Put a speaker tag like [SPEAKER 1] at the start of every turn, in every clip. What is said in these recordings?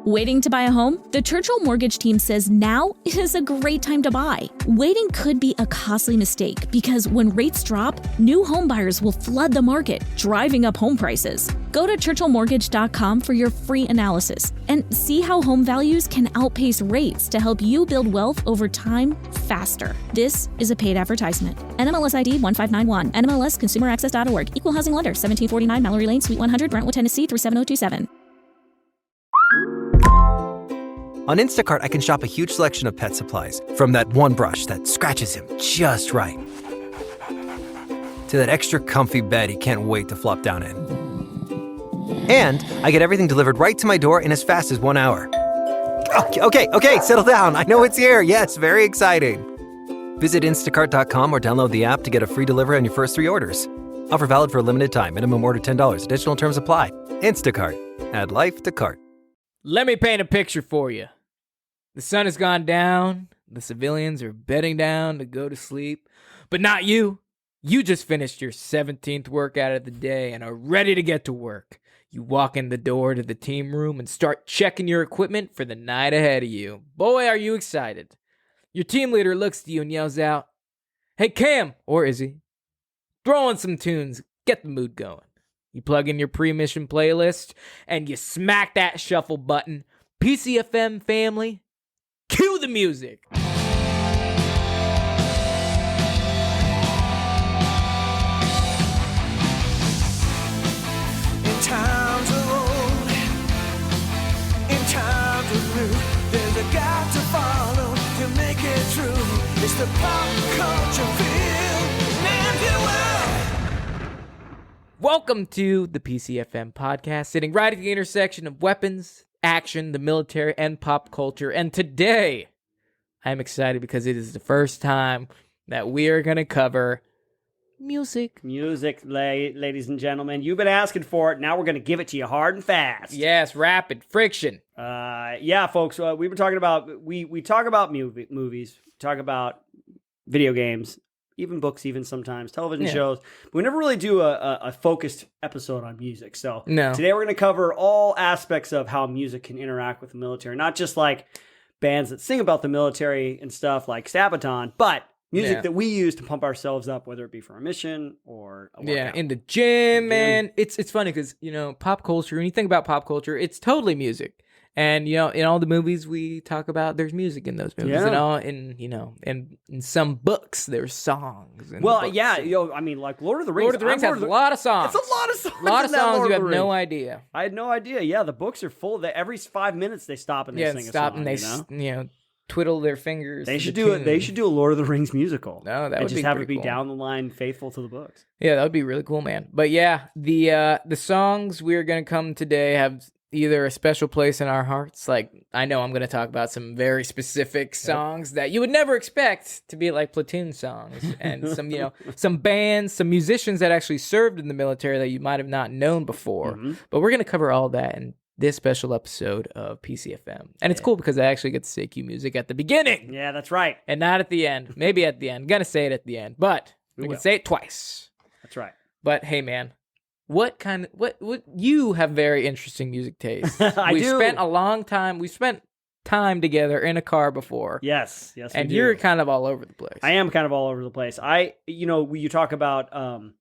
[SPEAKER 1] Waiting to buy a home? The Churchill Mortgage team says now is a great time to buy. Waiting could be a costly mistake because when rates drop, new home buyers will flood the market, driving up home prices. Go to churchillmortgage.com for your free analysis and see how home values can outpace rates to help you build wealth over time faster. This is a paid advertisement. NMLS ID 1591, NMLSconsumeraccess.org, Equal Housing Lender, 1749 Mallory Lane, Suite 100, Brentwood, Tennessee 37027.
[SPEAKER 2] On Instacart, I can shop a huge selection of pet supplies, from that one brush that scratches him just right, to that extra comfy bed he can't wait to flop down in. And I get everything delivered right to my door in as fast as 1 hour. Okay, settle down. I know it's here. Yes, very exciting. Visit instacart.com or download the app to get a free delivery on your first 3 orders. Offer valid for a limited time. Minimum order $10. Additional terms apply. Instacart. Add life to cart.
[SPEAKER 3] Let me paint a picture for you. The sun has gone down. The civilians are bedding down to go to sleep. But not you. You just finished your 17th workout of the day and are ready to get to work. You walk in the door to the team room and start checking your equipment for the night ahead of you. Boy, are you excited. Your team leader looks at you and yells out, "Hey, Cam," or Izzy, "throw on some tunes. Get the mood going." You plug in your pre-mission playlist, and you smack that shuffle button. PCFM family, cue the music.
[SPEAKER 4] In times of old, in times of new, there's a God to follow to make it true. It's the pop culture field, and you will.
[SPEAKER 3] Welcome to the PCFM podcast, sitting right at the intersection of weapons, action, the military, and pop culture. And today, I'm excited because it is the first time that we are going to cover music.
[SPEAKER 5] Music, ladies and gentlemen. You've been asking for it. Now we're going to give it to you hard and fast.
[SPEAKER 3] Yes, rapid friction.
[SPEAKER 5] Yeah, folks. We've been talking about we talk about movies, talk about video games, even books, even sometimes television shows. But we never really do a focused episode on music. So today we're going to cover all aspects of how music can interact with the military, not just like bands that sing about the military and stuff like Sabaton, but music that we use to pump ourselves up, whether it be for a mission or a workout.
[SPEAKER 3] In the gym, man. It's funny because, pop culture, when you think about pop culture, it's totally music. And, in all the movies we talk about, there's music in those movies. And in some books, there's songs.
[SPEAKER 5] Well, yeah. I mean, like Lord of the Rings.
[SPEAKER 3] Lord of the Rings has a lot of songs.
[SPEAKER 5] It's a lot of songs.
[SPEAKER 3] A lot of songs you have no idea.
[SPEAKER 5] I had no idea. Yeah, the books are full. Every 5 minutes they stop and they sing a song.
[SPEAKER 3] And they twiddle their fingers.
[SPEAKER 5] They should do it. They should do a Lord of the Rings musical.
[SPEAKER 3] No, that would
[SPEAKER 5] just
[SPEAKER 3] be
[SPEAKER 5] have it be
[SPEAKER 3] cool.
[SPEAKER 5] down the line, faithful to the books.
[SPEAKER 3] Yeah, that would be really cool, man. But yeah, the songs we're gonna come today have either a special place in our hearts. Like, I know I'm gonna talk about some very specific songs that you would never expect to be like platoon songs, and some some bands, some musicians that actually served in the military that you might have not known before. Mm-hmm. But we're gonna cover all that in this special episode of PCFM. And it's cool because I actually get to say cue music at the beginning.
[SPEAKER 5] Yeah, that's right.
[SPEAKER 3] And not at the end. Maybe at the end. I'm going to say it at the end, but we can say it twice.
[SPEAKER 5] That's right.
[SPEAKER 3] But hey, man, what you have very interesting music taste.
[SPEAKER 5] We
[SPEAKER 3] spent a long time, we spent time together in a car before.
[SPEAKER 5] Yes.
[SPEAKER 3] And you're kind of all over the place.
[SPEAKER 5] I am kind of all over the place. You talk about,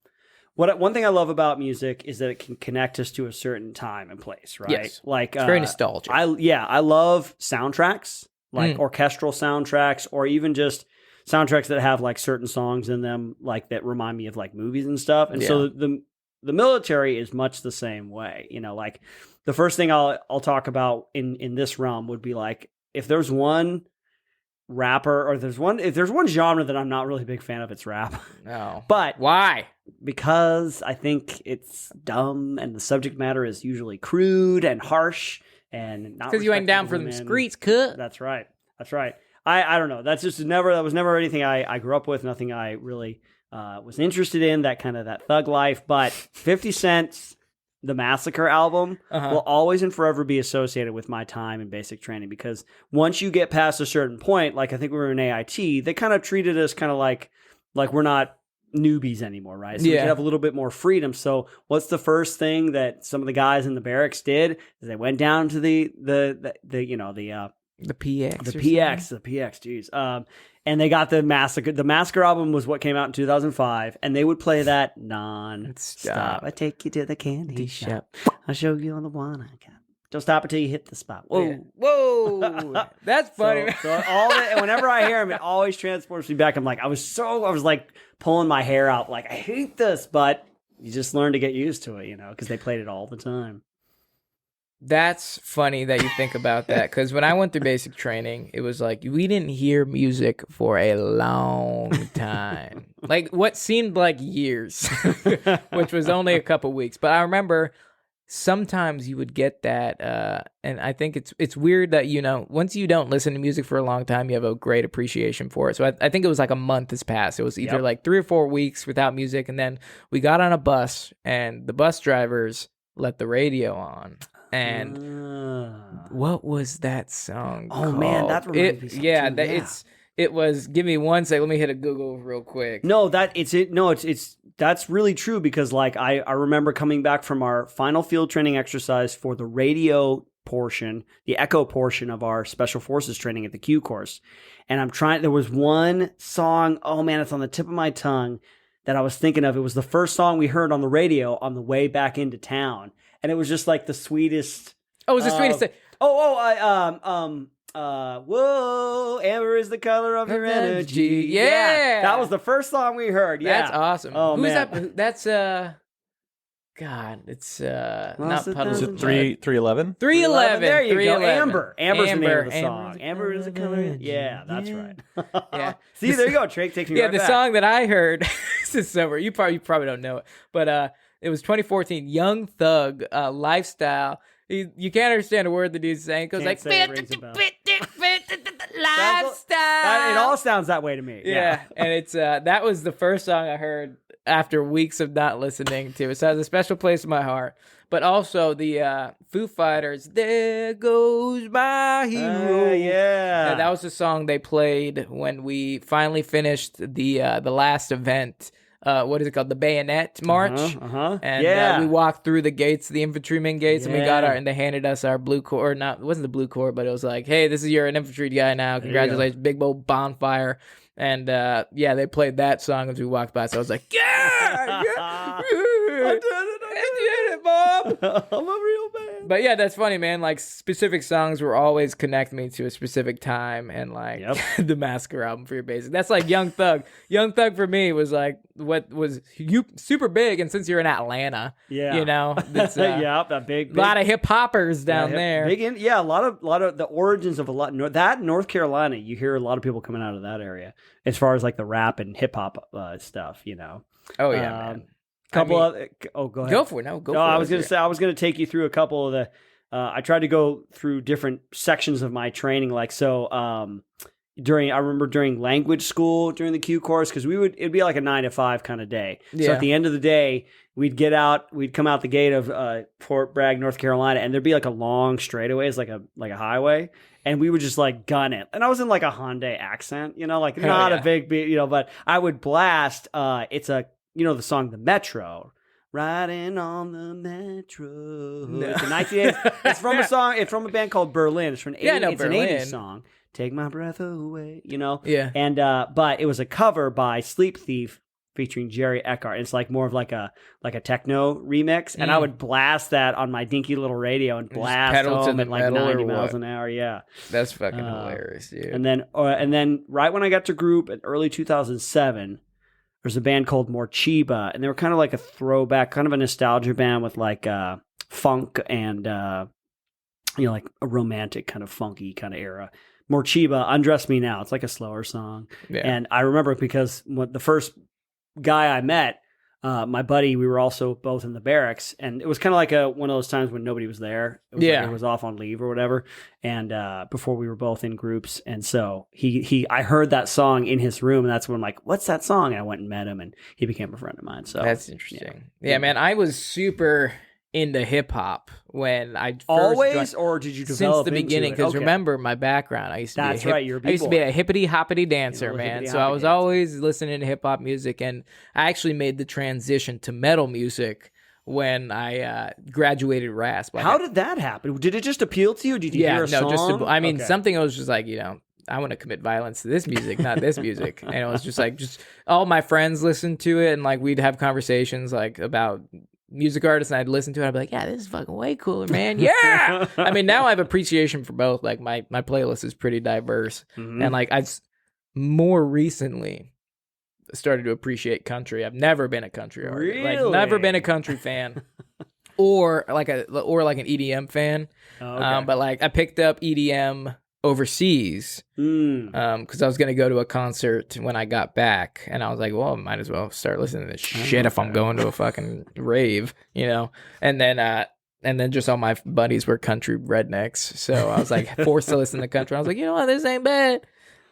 [SPEAKER 5] one thing I love about music is that it can connect us to a certain time and place, right?
[SPEAKER 3] Yes.
[SPEAKER 5] Like
[SPEAKER 3] it's very nostalgic.
[SPEAKER 5] I love soundtracks, like orchestral soundtracks, or even just soundtracks that have like certain songs in them, like that remind me of like movies and stuff. And so the military is much the same way. Like the first thing I'll talk about in this realm would be like, if there's one rapper or if there's one genre that I'm not really a big fan of, it's rap.
[SPEAKER 3] No.
[SPEAKER 5] But
[SPEAKER 3] why?
[SPEAKER 5] Because I think it's dumb and the subject matter is usually crude and harsh and not
[SPEAKER 3] because you ain't down for them streets, cut.
[SPEAKER 5] That's right. I don't know. That was never anything I grew up with, nothing I really was interested in, that thug life. But 50 Cent's The Massacre album will always and forever be associated with my time in basic training, because once you get past a certain point, like I think we were in AIT, they kind of treated us kind of like we're not newbies anymore, right? So we
[SPEAKER 3] Yeah.
[SPEAKER 5] could have a little bit more freedom. So what's the first thing that some of the guys in the barracks did? Is they went down to the
[SPEAKER 3] PX.
[SPEAKER 5] the PX, geez. And they got the Massacre. The Massacre album was what came out in 2005, and they would play that non-stop. I take you to the candy shop. I'll show you on the one I got. Don't stop until you hit the spot. Whoa.
[SPEAKER 3] Yeah. Whoa. That's funny.
[SPEAKER 5] So all that, whenever I hear him, it always transports me back. I'm like, I was like pulling my hair out. Like, I hate this, but you just learn to get used to it, you know, because they played it all the time.
[SPEAKER 3] That's funny that you think about that, because when I went through basic training, it was like we didn't hear music for a long time, like what seemed like years, which was only a couple weeks. But I remember sometimes you would get that, and I think it's weird that, you know, once you don't listen to music for a long time, you have a great appreciation for it. So I think it was like a month has passed. It was either like 3 or 4 weeks without music, and then we got on a bus, and the bus drivers let the radio on. And what was that song called?
[SPEAKER 5] Man, that reminds me something too.
[SPEAKER 3] It was. Give me one second. Let me hit a Google real quick.
[SPEAKER 5] No, that's really true, because like I remember coming back from our final field training exercise for the radio portion, the echo portion of our special forces training at the Q course, and there was one song. Oh man, it's on the tip of my tongue that I was thinking of. It was the first song we heard on the radio on the way back into town. And it was just like the sweetest.
[SPEAKER 3] Oh, it was the sweetest thing.
[SPEAKER 5] Whoa, amber is the color of your energy.
[SPEAKER 3] Yeah.
[SPEAKER 5] That was the first song we heard. Yeah.
[SPEAKER 3] That's awesome.
[SPEAKER 5] Oh,
[SPEAKER 3] Who's
[SPEAKER 5] man.
[SPEAKER 3] that? That's, God, it's not Puddles of Blood.
[SPEAKER 6] 311?
[SPEAKER 3] 311.
[SPEAKER 5] There you go.
[SPEAKER 3] 311.
[SPEAKER 5] Amber's the name of the
[SPEAKER 3] Amber.
[SPEAKER 5] song. Amber is the color. Yeah, that's right.
[SPEAKER 3] Yeah.
[SPEAKER 5] See, there you go. Drake takes me
[SPEAKER 3] Yeah,
[SPEAKER 5] right
[SPEAKER 3] the
[SPEAKER 5] back.
[SPEAKER 3] song that I heard, this is so weird. You probably don't know it, but it was 2014. Young Thug, Lifestyle. You can't understand a word the dude's saying. It goes like,
[SPEAKER 5] Lifestyle.
[SPEAKER 3] Lifestyle.
[SPEAKER 5] It all sounds that way to me.
[SPEAKER 3] Yeah, and it's that was the first song I heard after weeks of not listening to it. So it has a special place in my heart. But also the Foo Fighters, There Goes My Hero.
[SPEAKER 5] Yeah.
[SPEAKER 3] That was the song they played when we finally finished the last event. What is it called? The Bayonet March. And we walked through the gates, the infantryman gates, and we got and they handed us our blue cord. It wasn't the blue cord, but it was like, hey, you're an infantry guy now. Congratulations. Big old bonfire. And they played that song as we walked by. So I was like, yeah. I did it, Bob.
[SPEAKER 5] I'm a real man.
[SPEAKER 3] But yeah, that's funny, man. Like, specific songs will always connect me to a specific time, and like the Massacre album for your basic. That's like Young Thug. Young Thug for me was like what was super big, and since you're in Atlanta, you know, it's,
[SPEAKER 5] that big
[SPEAKER 3] lot of hip hoppers down there.
[SPEAKER 5] A lot of the origins of North Carolina. You hear a lot of people coming out of that area as far as like the rap and hip hop stuff. You know.
[SPEAKER 3] Oh yeah, man.
[SPEAKER 5] Go ahead.
[SPEAKER 3] Go for it. No, go for it.
[SPEAKER 5] I was going to take you through a couple of the. I tried to go through different sections of my training, like so. I remember during language school during the Q course, because it'd be like a 9 to 5 kind of day.
[SPEAKER 3] Yeah.
[SPEAKER 5] So at the end of the day, we'd come out the gate of Fort Bragg, North Carolina, and there'd be like a long straightaway, it's like a highway, and we would just like gun it. And I was in like a Hyundai accent, you know, like not a big, you know, but I would blast. It's the song "The Metro." Riding on the Metro. No. It's a 1980s. It's from a song. It's from a band called Berlin. It's from an 80s song. Take my breath away. You know.
[SPEAKER 3] Yeah.
[SPEAKER 5] And but it was a cover by Sleep Thief featuring Jerry Eckhart. It's like more of like a techno remix, and I would blast that on my dinky little radio and blast home at like 90 miles an hour. Yeah.
[SPEAKER 3] That's fucking hilarious, dude.
[SPEAKER 5] And then right when I got to group in early 2007. There's a band called Morchiba, and they were kind of like a throwback, kind of a nostalgia band with like funk and like a romantic kind of funky kind of era. Morchiba, Undress Me Now. It's like a slower song. Yeah. And I remember because the first guy I met, my buddy, we were also both in the barracks, and it was kind of like one of those times when nobody was there. It was like it was off on leave or whatever, and before we were both in groups, and so I heard that song in his room, and that's when I'm like, what's that song? And I went and met him, and he became a friend of mine. So
[SPEAKER 3] that's interesting. Yeah, man, I was super into hip hop when I first
[SPEAKER 5] Always, or did you develop
[SPEAKER 3] since the beginning?
[SPEAKER 5] into it?
[SPEAKER 3] Because remember my background, I used to
[SPEAKER 5] That's
[SPEAKER 3] be a
[SPEAKER 5] right, you're a
[SPEAKER 3] I used to be
[SPEAKER 5] b-boy.
[SPEAKER 3] a hippity hoppity dancer,
[SPEAKER 5] You're a
[SPEAKER 3] man.
[SPEAKER 5] hippity
[SPEAKER 3] So I
[SPEAKER 5] hoppity
[SPEAKER 3] was
[SPEAKER 5] dancer.
[SPEAKER 3] always listening to hip hop music, and I actually made the transition to metal music when I graduated RASP. Like
[SPEAKER 5] How did that happen? Did it just appeal to you? Did you hear a song? Okay.
[SPEAKER 3] something. I was just like, I want to commit violence to this music, not this music. And it was just like, just all my friends listened to it, and like we'd have conversations like about music artists, and I'd listen to it. I'd be like, yeah, this is fucking way cooler, man. Yeah. I mean, now I have appreciation for both. Like my playlist is pretty diverse,
[SPEAKER 5] Mhm.
[SPEAKER 3] and like I've more recently started to appreciate country. I've never been a country artist. Like never been a country fan. Or like an EDM fan.
[SPEAKER 5] Oh, okay.
[SPEAKER 3] But like I picked up EDM overseas because I was gonna go to a concert when I got back, and I was like, well, I might as well start listening to this shit if I'm going to a fucking rave, And then just all my buddies were country rednecks, so I was like forced to listen to country. I was like, you know what, this ain't bad.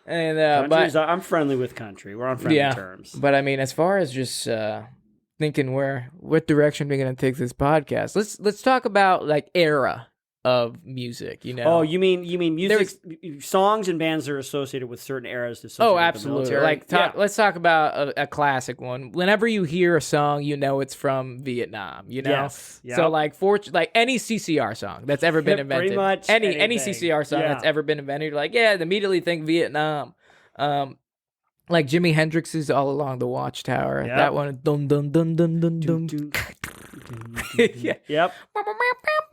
[SPEAKER 3] And
[SPEAKER 5] I'm friendly with country. We're on friendly terms.
[SPEAKER 3] But I mean, as far as just thinking what direction we're gonna take this podcast, let's talk about like era of music.
[SPEAKER 5] Oh, you mean music songs and bands that are associated with certain eras?
[SPEAKER 3] Oh, absolutely. Let's talk about a classic one. Whenever you hear a song, it's from Vietnam.
[SPEAKER 5] Yes. Yep.
[SPEAKER 3] So like any CCR song that's ever been invented,
[SPEAKER 5] pretty much
[SPEAKER 3] any
[SPEAKER 5] anything.
[SPEAKER 3] CCR song that's ever been invented, you're like, yeah, immediately think Vietnam. Like Jimi Hendrix's All Along the Watchtower.
[SPEAKER 5] Yep.
[SPEAKER 3] That one. Dun dun dun dun dun dun. Yeah.
[SPEAKER 5] Yep.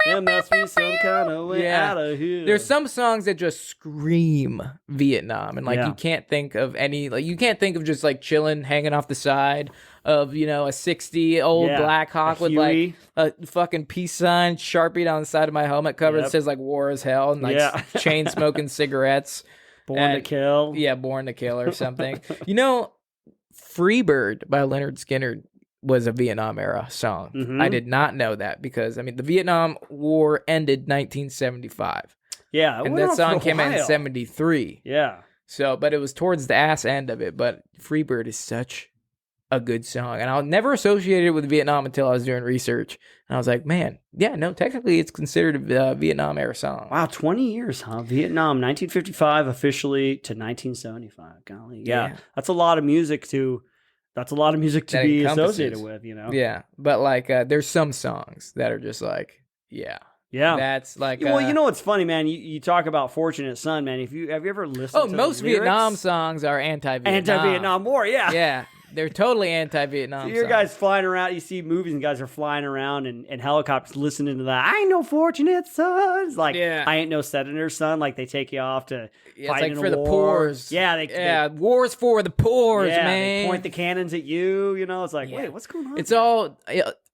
[SPEAKER 5] There must be some kind of way out of here.
[SPEAKER 3] There's some songs that just scream Vietnam, and like you can't think of any. Like you can't think of just like chilling, hanging off the side of a 60-old Black Hawk with like a fucking peace sign sharpied on the side of my helmet cover that says like "War is Hell" and like chain smoking cigarettes.
[SPEAKER 5] Born to Kill.
[SPEAKER 3] Yeah, Born to Kill or something. Freebird by Leonard Skinner was a Vietnam era song.
[SPEAKER 5] Mm-hmm.
[SPEAKER 3] I did not know that because the Vietnam War ended 1975.
[SPEAKER 5] Yeah,
[SPEAKER 3] and that song came out in 73.
[SPEAKER 5] Yeah.
[SPEAKER 3] So, but it was towards the ass end of it. But Freebird is such a good song, and I never associated it with Vietnam until I was doing research. And I was like, man, technically it's considered a Vietnam era song.
[SPEAKER 5] Wow, 20 years, huh? Vietnam, 1955 officially to 1975. Golly, yeah. That's a lot of music to be associated with,
[SPEAKER 3] Yeah, but like there's some songs that are just like, yeah. That's like
[SPEAKER 5] well, what's funny, man? You talk about Fortunate Son, man. Have you ever listened to
[SPEAKER 3] most
[SPEAKER 5] the lyrics?
[SPEAKER 3] Vietnam songs are
[SPEAKER 5] anti-Vietnam War, yeah.
[SPEAKER 3] Yeah. They're totally anti-Vietnam.
[SPEAKER 5] So your guys flying around, you see movies and guys are flying around and helicopters listening to that. I ain't no fortunate son. It's like, I ain't no senator's son. Like they take you off to fight
[SPEAKER 3] like
[SPEAKER 5] in
[SPEAKER 3] for
[SPEAKER 5] a
[SPEAKER 3] the
[SPEAKER 5] war.
[SPEAKER 3] poors.
[SPEAKER 5] Yeah,
[SPEAKER 3] war's for the poors, man.
[SPEAKER 5] They point the cannons at you. It's like, wait, what's going on?
[SPEAKER 3] It's all.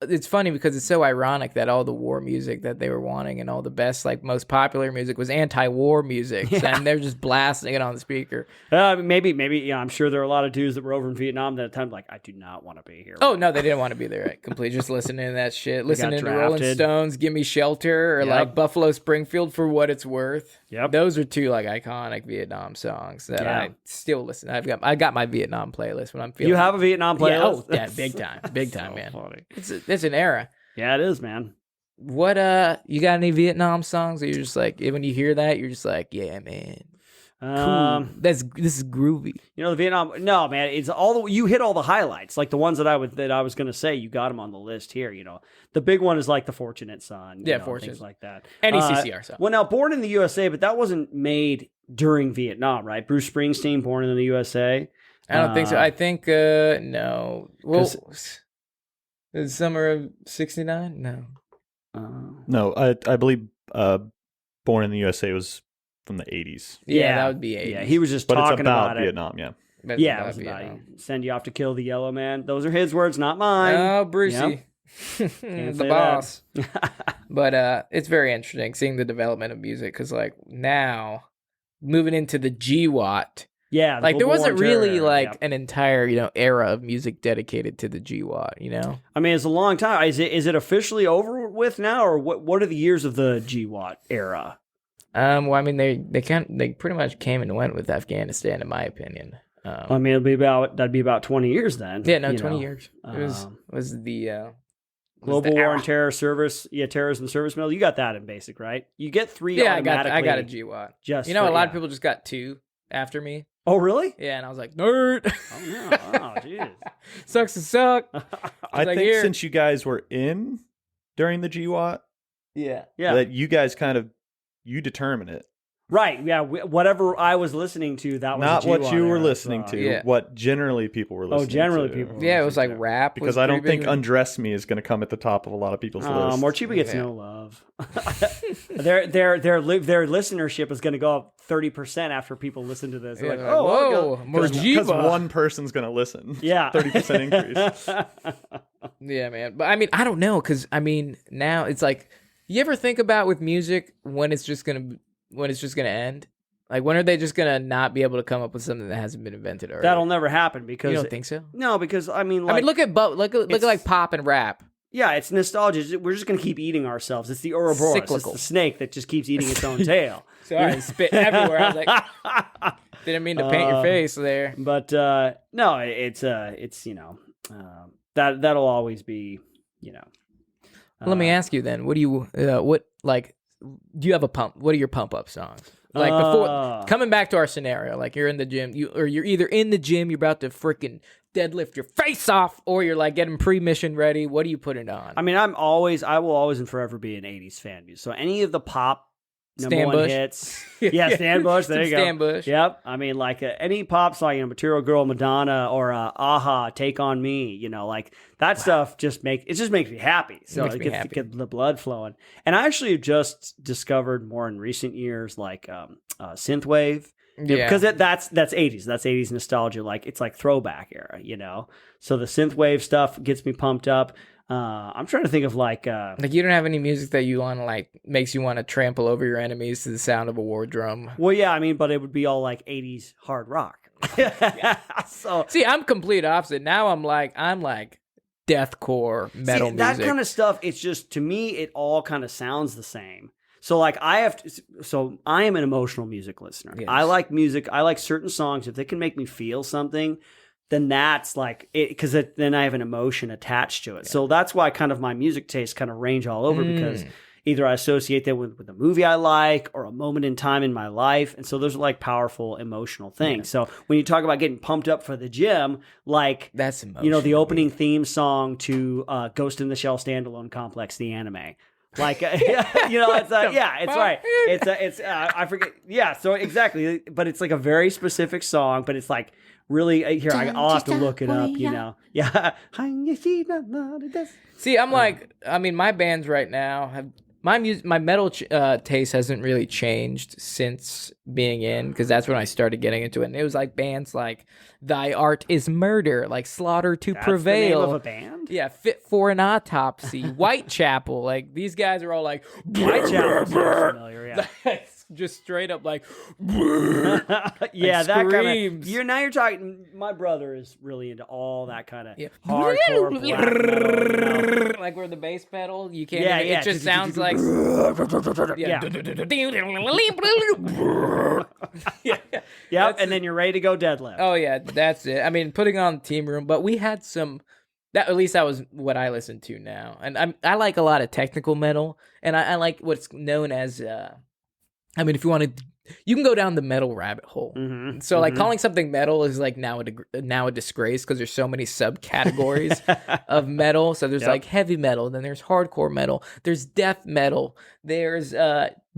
[SPEAKER 3] It's funny because it's so ironic that all the war music that they were wanting and all the best, like most popular music was anti-war music, and they're just blasting it on the speaker.
[SPEAKER 5] Maybe. I'm sure there are a lot of dudes that were over in Vietnam that at the time like, I do not want to be here.
[SPEAKER 3] Oh no, they didn't want to be there. Right? Completely, just listening to that shit, listening to Rolling Stones, "Give Me Shelter," or like Buffalo Springfield, "For What It's Worth."
[SPEAKER 5] Yep,
[SPEAKER 3] those are two like iconic Vietnam songs that I still listen. I got my Vietnam playlist when I'm feeling.
[SPEAKER 5] You have a Vietnam playlist?
[SPEAKER 3] Yeah, big time,
[SPEAKER 5] so
[SPEAKER 3] man.
[SPEAKER 5] Funny.
[SPEAKER 3] It's an era.
[SPEAKER 5] Yeah, it is, man.
[SPEAKER 3] What you got any Vietnam songs that you're just like when you hear that you're just like, yeah, man, cool. This is groovy.
[SPEAKER 5] The Vietnam. No, man, it's you hit all the highlights. Like the ones that I was gonna say, you got them on the list here. The big one is like the Fortunate Son.
[SPEAKER 3] Fortunate,
[SPEAKER 5] things like that.
[SPEAKER 3] Any CCR song.
[SPEAKER 5] Well, now Born in the USA, but that wasn't made during Vietnam, right? Bruce Springsteen, Born in the USA.
[SPEAKER 3] I don't think so. I think no. Well, the summer of '69. No.
[SPEAKER 6] No, I believe Born in the USA was from the 80s.
[SPEAKER 3] Yeah, that would be 80s.
[SPEAKER 5] Yeah, he was just
[SPEAKER 6] but
[SPEAKER 5] talking
[SPEAKER 6] it's about
[SPEAKER 5] about
[SPEAKER 6] Vietnam,
[SPEAKER 5] it. Yeah, it was about send you off to kill the yellow man. Those are his words, not mine.
[SPEAKER 3] Oh, Brucey. The boss. But it's very interesting seeing the development of music because like now moving into the GWAT.
[SPEAKER 5] Yeah,
[SPEAKER 3] like there wasn't really like an entire era of music dedicated to the GWAT.
[SPEAKER 5] I mean, it's a long time. Is it officially over with now, or what are the years of the GWAT era?
[SPEAKER 3] Well, I mean, they pretty much came and went with Afghanistan, in my opinion.
[SPEAKER 5] I mean, that'd be about 20 years then.
[SPEAKER 3] Yeah, no, 20 years. It was the
[SPEAKER 5] Global War and Terror Service, terrorism service medal. You got that in basic, right? You get 3
[SPEAKER 3] Yeah,
[SPEAKER 5] automatically.
[SPEAKER 3] I got a GWAT.
[SPEAKER 5] Just
[SPEAKER 3] a lot of people just got 2 after me.
[SPEAKER 5] Oh, really?
[SPEAKER 3] Yeah, and I was like, nerd.
[SPEAKER 5] Oh, no. Oh, jeez.
[SPEAKER 3] Sucks to suck.
[SPEAKER 6] I
[SPEAKER 3] like,
[SPEAKER 6] think
[SPEAKER 3] here.
[SPEAKER 6] since you guys were in during the GWAT,
[SPEAKER 3] Yeah.
[SPEAKER 6] that you guys you determine it.
[SPEAKER 5] Right. Yeah. Whatever I was listening to, that was
[SPEAKER 6] Not
[SPEAKER 5] a
[SPEAKER 6] what
[SPEAKER 5] GWAT
[SPEAKER 6] you were
[SPEAKER 5] era,
[SPEAKER 6] listening
[SPEAKER 5] so-
[SPEAKER 6] to,
[SPEAKER 3] Yeah.
[SPEAKER 6] what generally people were listening to.
[SPEAKER 5] generally people were
[SPEAKER 3] Yeah, it was like
[SPEAKER 5] listening to.
[SPEAKER 3] rap.
[SPEAKER 6] Because
[SPEAKER 3] was
[SPEAKER 6] I don't
[SPEAKER 3] pretty
[SPEAKER 6] think
[SPEAKER 3] big.
[SPEAKER 6] Undress Me is going to come at the top of a lot of people's lists.
[SPEAKER 5] Morcheeba gets
[SPEAKER 3] Yeah.
[SPEAKER 5] no love. their listenership is going to go up 30% after people listen to this. They're
[SPEAKER 3] Yeah,
[SPEAKER 5] like,
[SPEAKER 3] they're like,
[SPEAKER 5] oh,
[SPEAKER 3] whoa,
[SPEAKER 6] Because
[SPEAKER 3] Morcheeba.
[SPEAKER 6] one person's going to listen.
[SPEAKER 5] yeah,
[SPEAKER 6] 30% increase.
[SPEAKER 3] Yeah, man. But I mean, I don't know, because I mean, now it's like, you ever think about with music when it's just gonna end? Like, when are they just gonna not be able to come up with something that hasn't been invented already?
[SPEAKER 5] that'll never happen because
[SPEAKER 3] You don't think so?
[SPEAKER 5] no, because I mean, like,
[SPEAKER 3] look at look at like pop and rap.
[SPEAKER 5] yeah, it's nostalgia. We're just going to keep eating ourselves. It's the Ouroboros.
[SPEAKER 3] Cyclical.
[SPEAKER 5] It's the snake that just keeps eating its own tail.
[SPEAKER 3] Sorry, spit everywhere. I was like, didn't mean to paint your face there.
[SPEAKER 5] But no, it's that'll always be,
[SPEAKER 3] Let me ask you then. What do you do you have a pump? What are your pump up songs? Like, before coming back to our scenario, like you're in the gym, you're either in the gym, you're about to freaking deadlift your face off, or you're like getting pre-mission ready. What do you put it on?
[SPEAKER 5] I mean, I will always and forever be an 80s fan. So any of the pop number
[SPEAKER 3] Stan
[SPEAKER 5] one
[SPEAKER 3] Bush.
[SPEAKER 5] hits. Yeah, Stan Bush. There
[SPEAKER 3] Some
[SPEAKER 5] you go.
[SPEAKER 3] Stan Bush.
[SPEAKER 5] Yep. I mean, like any pop song, Material Girl, Madonna, or Aha, Take on Me. Like that stuff just makes me happy. So
[SPEAKER 3] makes
[SPEAKER 5] it
[SPEAKER 3] me
[SPEAKER 5] gets
[SPEAKER 3] happy.
[SPEAKER 5] get the blood flowing. And I actually just discovered more in recent years, like synthwave.
[SPEAKER 3] Yeah.
[SPEAKER 5] Because that's 80s. That's 80s nostalgia. Like it's like throwback era, So the synthwave stuff gets me pumped up. I'm trying to think of like
[SPEAKER 3] you don't have any music that you want to makes you want to trample over your enemies to the sound of a war drum.
[SPEAKER 5] well, yeah, I mean, but it would be all like 80s hard rock. So
[SPEAKER 3] See, I'm complete opposite. Now I'm like deathcore metal music.
[SPEAKER 5] that kind of stuff. It's just, to me, it all kind of sounds the same. So like I am an emotional music listener.
[SPEAKER 3] Yes.
[SPEAKER 5] I like music. I like certain songs. If they can make me feel something, then that's like it, because then I have an emotion attached to it. Yeah. So that's why kind of my music tastes kind of range all over, because either I associate that with a movie I like or a moment in time in my life. And so those are like powerful emotional things. Yeah. So when you talk about getting pumped up for the gym, like
[SPEAKER 3] that's emotional,
[SPEAKER 5] the opening theme song to Ghost in the Shell Standalone Complex, the anime. Like, it's it's right. It's I forget. Yeah. So exactly. But it's like a very specific song, but it's like really, I'll have to look it up, Yeah.
[SPEAKER 3] See, I'm my bands right now have my metal taste hasn't really changed since being in, because that's when I started getting into it. And it was like bands like Thy Art Is Murder, like Slaughter to Prevail.
[SPEAKER 5] The name of a band?
[SPEAKER 3] Yeah, Fit for an Autopsy, Whitechapel. Like these guys are all like
[SPEAKER 5] Whitechapel. Familiar, yeah.
[SPEAKER 3] Just straight up like
[SPEAKER 5] yeah,
[SPEAKER 3] like
[SPEAKER 5] that kind
[SPEAKER 3] screams.
[SPEAKER 5] of. Now you're talking. My brother is really into all that kind of hardcore black metal.
[SPEAKER 3] Like where the bass pedal, you can't.
[SPEAKER 5] Yeah,
[SPEAKER 3] It just sounds like.
[SPEAKER 5] Yep, and then you're ready to go deadlift.
[SPEAKER 3] Oh yeah, that's it. I mean, putting on Team Room, but we had some. At least that was what I listen to now, and I like a lot of technical metal, and I like what's known as. I mean, if you want to, you can go down the metal rabbit hole.
[SPEAKER 5] Mm-hmm.
[SPEAKER 3] So, like, calling something metal is like now a disgrace, because there's so many subcategories of metal. So there's like heavy metal, then there's hardcore metal, there's death metal, there's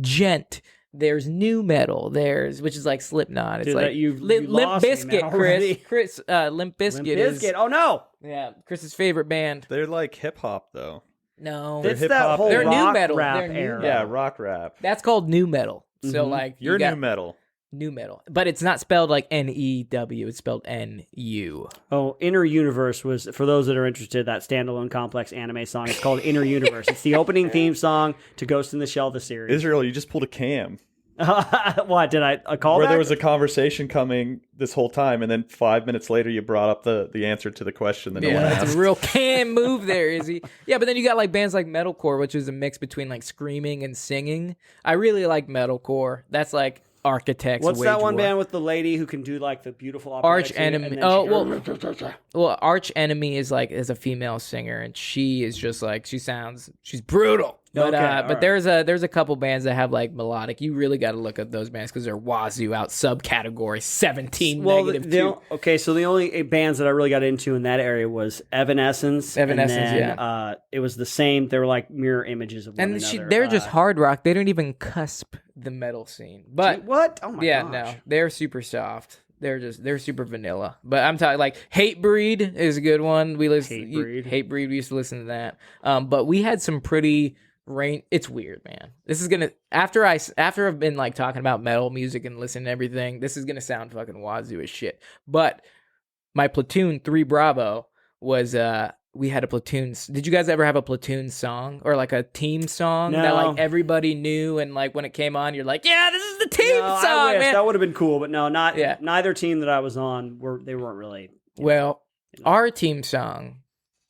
[SPEAKER 3] gent, there's new metal, which is like Slipknot. It's like Limp Bizkit, Chris. Limp Bizkit is.
[SPEAKER 5] Oh no!
[SPEAKER 3] Yeah, Chris's favorite band.
[SPEAKER 6] They're like hip hop though.
[SPEAKER 3] No,
[SPEAKER 5] it's
[SPEAKER 6] hip
[SPEAKER 5] that
[SPEAKER 6] hop.
[SPEAKER 5] whole
[SPEAKER 3] They're
[SPEAKER 5] rock
[SPEAKER 3] new metal.
[SPEAKER 5] rap
[SPEAKER 3] They're new
[SPEAKER 5] era.
[SPEAKER 6] Yeah, rock rap.
[SPEAKER 3] That's called new metal. So like
[SPEAKER 6] You're new metal.
[SPEAKER 3] New metal, but it's not spelled like N-E-W. It's spelled N-U.
[SPEAKER 5] Oh, Inner Universe was, for those that are interested, that standalone complex anime song. It's called Inner Universe. It's the opening theme song to Ghost in the Shell, the series.
[SPEAKER 6] Israel, you just pulled a Cam.
[SPEAKER 5] What, did I call
[SPEAKER 6] Where
[SPEAKER 5] back?
[SPEAKER 6] there was a conversation coming this whole time, and then 5 minutes later you brought up the answer to the question that no one
[SPEAKER 3] That's
[SPEAKER 6] asked.
[SPEAKER 3] a real Cam move there, Izzy. Yeah, but then you got like bands like metalcore, which is a mix between like screaming and singing. I really like metalcore. That's like architects.
[SPEAKER 5] What's
[SPEAKER 3] wage
[SPEAKER 5] that one
[SPEAKER 3] war.
[SPEAKER 5] band with the lady who can do like the beautiful
[SPEAKER 3] Arch
[SPEAKER 5] operatic singing,
[SPEAKER 3] Enemy?
[SPEAKER 5] and then
[SPEAKER 3] Oh
[SPEAKER 5] she-
[SPEAKER 3] well, Arch Enemy is a female singer, and she is just like she's brutal. But
[SPEAKER 5] Okay,
[SPEAKER 3] but
[SPEAKER 5] alright.
[SPEAKER 3] there's a couple bands that have like melodic. You really got to look at those bands because they're wazoo out subcategory 17 negative 2.
[SPEAKER 5] Okay, so the only bands that I really got into in that area was Evanescence.
[SPEAKER 3] Evanescence,
[SPEAKER 5] and then, it was the same. They were like mirror images of one
[SPEAKER 3] And
[SPEAKER 5] another.
[SPEAKER 3] they're just hard rock. They don't even cusp the metal scene. But
[SPEAKER 5] what? Oh my
[SPEAKER 3] yeah,
[SPEAKER 5] gosh.
[SPEAKER 3] no, they're super soft. They're super vanilla. But I'm talking like Hatebreed is a good one. We listen Hatebreed. We used to listen to that. But we had some pretty it's weird, man. This is gonna after I've been like talking about metal music and listening to everything, this is gonna sound fucking wazoo as shit. But my platoon 3 Bravo was we had a platoon. Did you guys ever have a platoon song or like a team song that like everybody knew, and like when it came on, you're like, yeah, this is the team song,
[SPEAKER 5] I wish.
[SPEAKER 3] man.
[SPEAKER 5] That would have been cool, but no, neither team that I was on weren't really.
[SPEAKER 3] Our team song,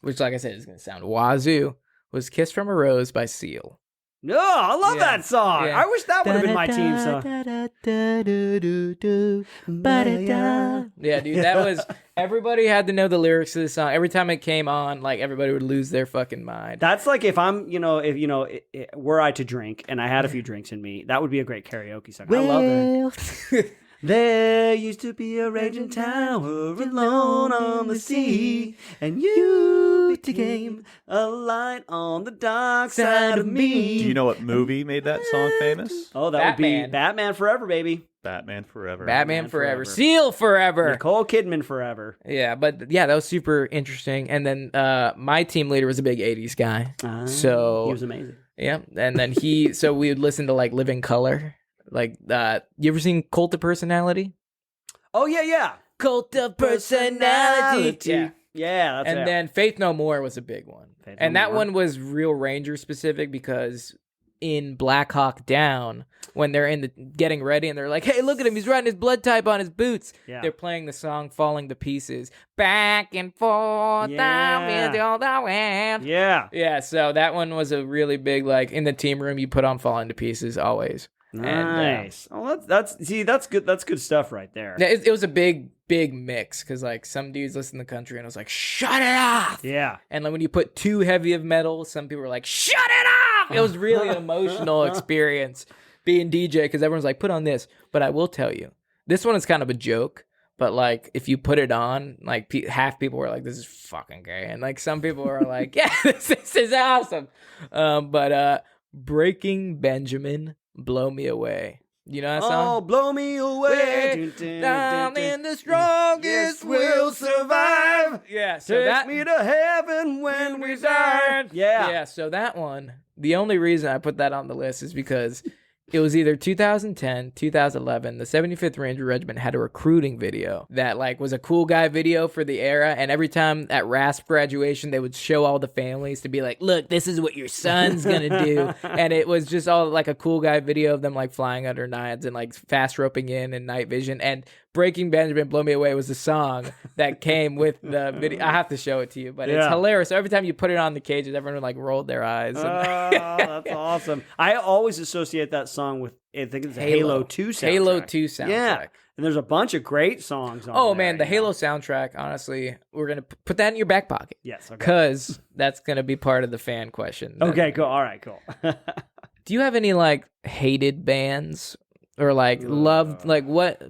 [SPEAKER 3] which like I said is gonna sound wazoo, was "Kiss from a Rose" by Seal.
[SPEAKER 5] No, I love that song.
[SPEAKER 3] Yeah.
[SPEAKER 5] I wish that would have been my team song.
[SPEAKER 3] Yeah, dude, that was everybody had to know the lyrics to the song. Every time it came on, like everybody would lose their fucking mind.
[SPEAKER 5] That's like if I'm, were I to drink and I had a few drinks in me, that would be a great karaoke song. I love that. There used to be a raging tower alone on the sea, and you became a light on the dark side of me.
[SPEAKER 6] Do you know what movie made that song famous?
[SPEAKER 5] Oh, that would be Batman Forever, baby.
[SPEAKER 6] Batman Forever.
[SPEAKER 3] Batman Forever. Seal Forever.
[SPEAKER 5] Nicole Kidman Forever.
[SPEAKER 3] Yeah, but yeah, that was super interesting. And then my team leader was a big 80s guy. So
[SPEAKER 5] he was amazing.
[SPEAKER 3] Yeah, and then so we would listen to like Living Color. Like, you ever seen Cult of Personality?
[SPEAKER 5] Oh, yeah.
[SPEAKER 3] Cult of Personality.
[SPEAKER 5] Yeah, that's
[SPEAKER 3] and then Faith No More was a big one. That one was real Ranger specific because in Black Hawk Down, when they're getting ready and they're like, hey, look at him, he's writing his blood type on his boots. Yeah. They're playing the song Falling to Pieces. Back and forth, down with all the wind.
[SPEAKER 5] Yeah.
[SPEAKER 3] Yeah, so that one was a really big, like, in the team room, you put on Falling to Pieces always.
[SPEAKER 5] Nice. That's good. That's good stuff right there.
[SPEAKER 3] Yeah, it was a big mix because like some dudes listen to country and I was like, shut it off.
[SPEAKER 5] Yeah.
[SPEAKER 3] And like when you put too heavy of metal, some people were like, shut it off. It was really an emotional experience being DJ because everyone's like, put on this. But I will tell you, this one is kind of a joke. But like if you put it on, like half people were like, this is fucking gay, and like some people were like, yeah, this is awesome. But Breaking Benjamin. Blow Me Away. You know that song?
[SPEAKER 5] Oh, blow me away.
[SPEAKER 3] I'm in the strongest will survive. Yeah, so
[SPEAKER 5] Take me to heaven when we die. Yeah.
[SPEAKER 3] Yeah, so that one, the only reason I put that on the list is because it was either 2010, 2011, the 75th Ranger Regiment had a recruiting video that like was a cool guy video for the era, and every time at RASP graduation they would show all the families to be like, look, this is what your son's gonna do. And it was just all like a cool guy video of them like flying under knives and like fast roping in and night vision, and Breaking Benjamin Blow Me Away was the song that came with the video. I have to show it to you, but it's hilarious. So every time you put it on the cages, everyone like rolled their eyes.
[SPEAKER 5] Oh, that's awesome. I always associate that song with, I think it's a Halo 2 soundtrack.
[SPEAKER 3] Halo 2 soundtrack.
[SPEAKER 5] Yeah. And there's a bunch of great songs on there.
[SPEAKER 3] Man, the Halo soundtrack, honestly, we're going to put that in your back pocket.
[SPEAKER 5] Yes, okay.
[SPEAKER 3] Because that's going to be part of the fan question.
[SPEAKER 5] Okay, cool. All right, cool.
[SPEAKER 3] Do you have any, like, hated bands? Or, like, loved, like, what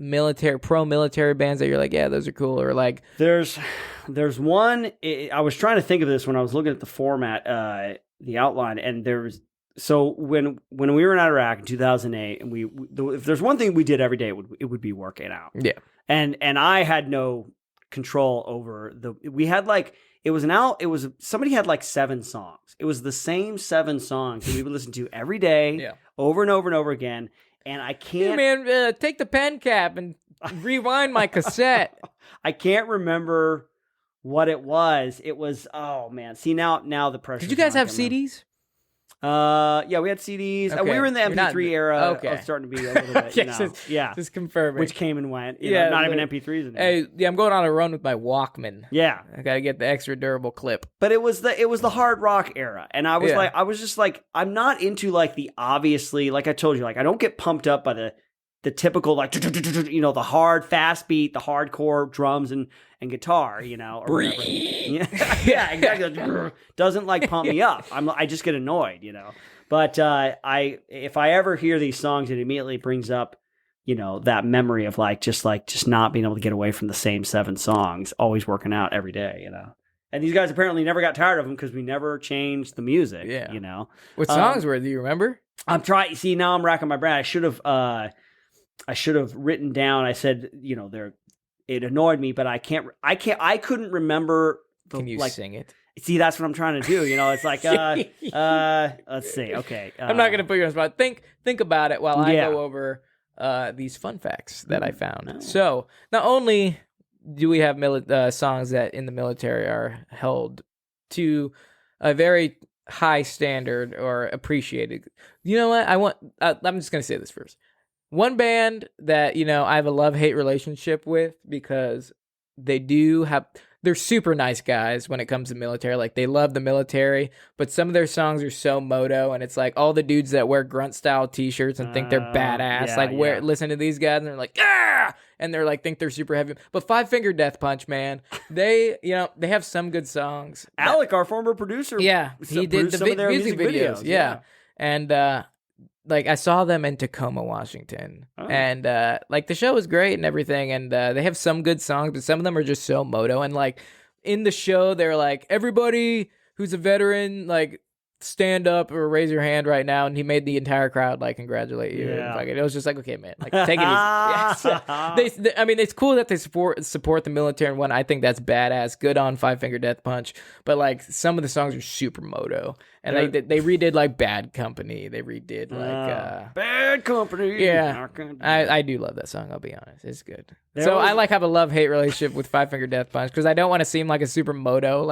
[SPEAKER 3] pro-military bands that you're like, yeah, those are cool? Or, like...
[SPEAKER 5] There's one, I was trying to think of this when I was looking at the format, the outline, and so when we were in Iraq in 2008, and if there's one thing we did every day, it would be working out.
[SPEAKER 3] Yeah.
[SPEAKER 5] And I had no control over we had like, somebody had like 7 songs. It was the same 7 songs that we would listen to every day, over and over and over again. And I can't...
[SPEAKER 3] Hey man, take the pen cap and rewind my cassette.
[SPEAKER 5] I can't remember what it was. It was... Oh, man. See, now the pressure...
[SPEAKER 3] Did you guys have CDs?
[SPEAKER 5] Yeah, we had CDs.
[SPEAKER 3] Okay.
[SPEAKER 5] We were in the MP3 era.
[SPEAKER 3] Okay.
[SPEAKER 5] Starting to be a little bit,
[SPEAKER 3] Just confirming.
[SPEAKER 5] Which came and went. Not even MP3s anymore.
[SPEAKER 3] Hey, yeah, I'm going on a run with my Walkman.
[SPEAKER 5] Yeah.
[SPEAKER 3] I got to get the extra durable clip.
[SPEAKER 5] But it was the hard rock era. And I was just like, I'm not into like the obviously, like I told you, like I don't get pumped up by the the typical like the hard fast beat, the hardcore drums and guitar, or whatever. Yeah, exactly. Doesn't like pump me up. I just get annoyed, But if I ever hear these songs, it immediately brings up that memory of just not being able to get away from the same 7 songs, always working out every day, And these guys apparently never got tired of them because we never changed the music.
[SPEAKER 3] Yeah. What songs were? Do you remember?
[SPEAKER 5] I'm trying. See, now I'm racking my brain. I should have written down. I said, it annoyed me, but I couldn't remember.
[SPEAKER 3] Can you sing it?
[SPEAKER 5] See, that's what I'm trying to do. It's like, let's see. Okay.
[SPEAKER 3] I'm not going to put you on the spot. Think about it while I go over these fun facts that I found.
[SPEAKER 5] No.
[SPEAKER 3] So not only do we have songs that in the military are held to a very high standard or appreciated. You know what? I'm just going to say this first. One band that, I have a love-hate relationship with because they're super nice guys when it comes to military. Like, they love the military, but some of their songs are so moto, and it's like all the dudes that wear grunt-style t-shirts and think they're badass, listen to these guys, and they're like, ah! And they're like, think they're super heavy. But Five Finger Death Punch, man, they have some good songs.
[SPEAKER 5] Alec, our former producer,
[SPEAKER 3] he did the music videos. Yeah. And, I saw them in Tacoma, Washington, and the show was great and everything, and they have some good songs, but some of them are just so moto. And in the show, they're like, everybody who's a veteran, stand up or raise your hand right now, and he made the entire crowd congratulate you.
[SPEAKER 5] Yeah.
[SPEAKER 3] And, it was just okay, man, take it easy. Yeah, it's cool that they support the military and I think that's badass. Good on Five Finger Death Punch, but some of the songs are super moto. And they redid Bad Company. They redid
[SPEAKER 5] Bad Company.
[SPEAKER 3] Yeah, I do love that song. I'll be honest, it's good. I have a love-hate relationship with Five Finger Death Punch because I don't want to seem like a super moto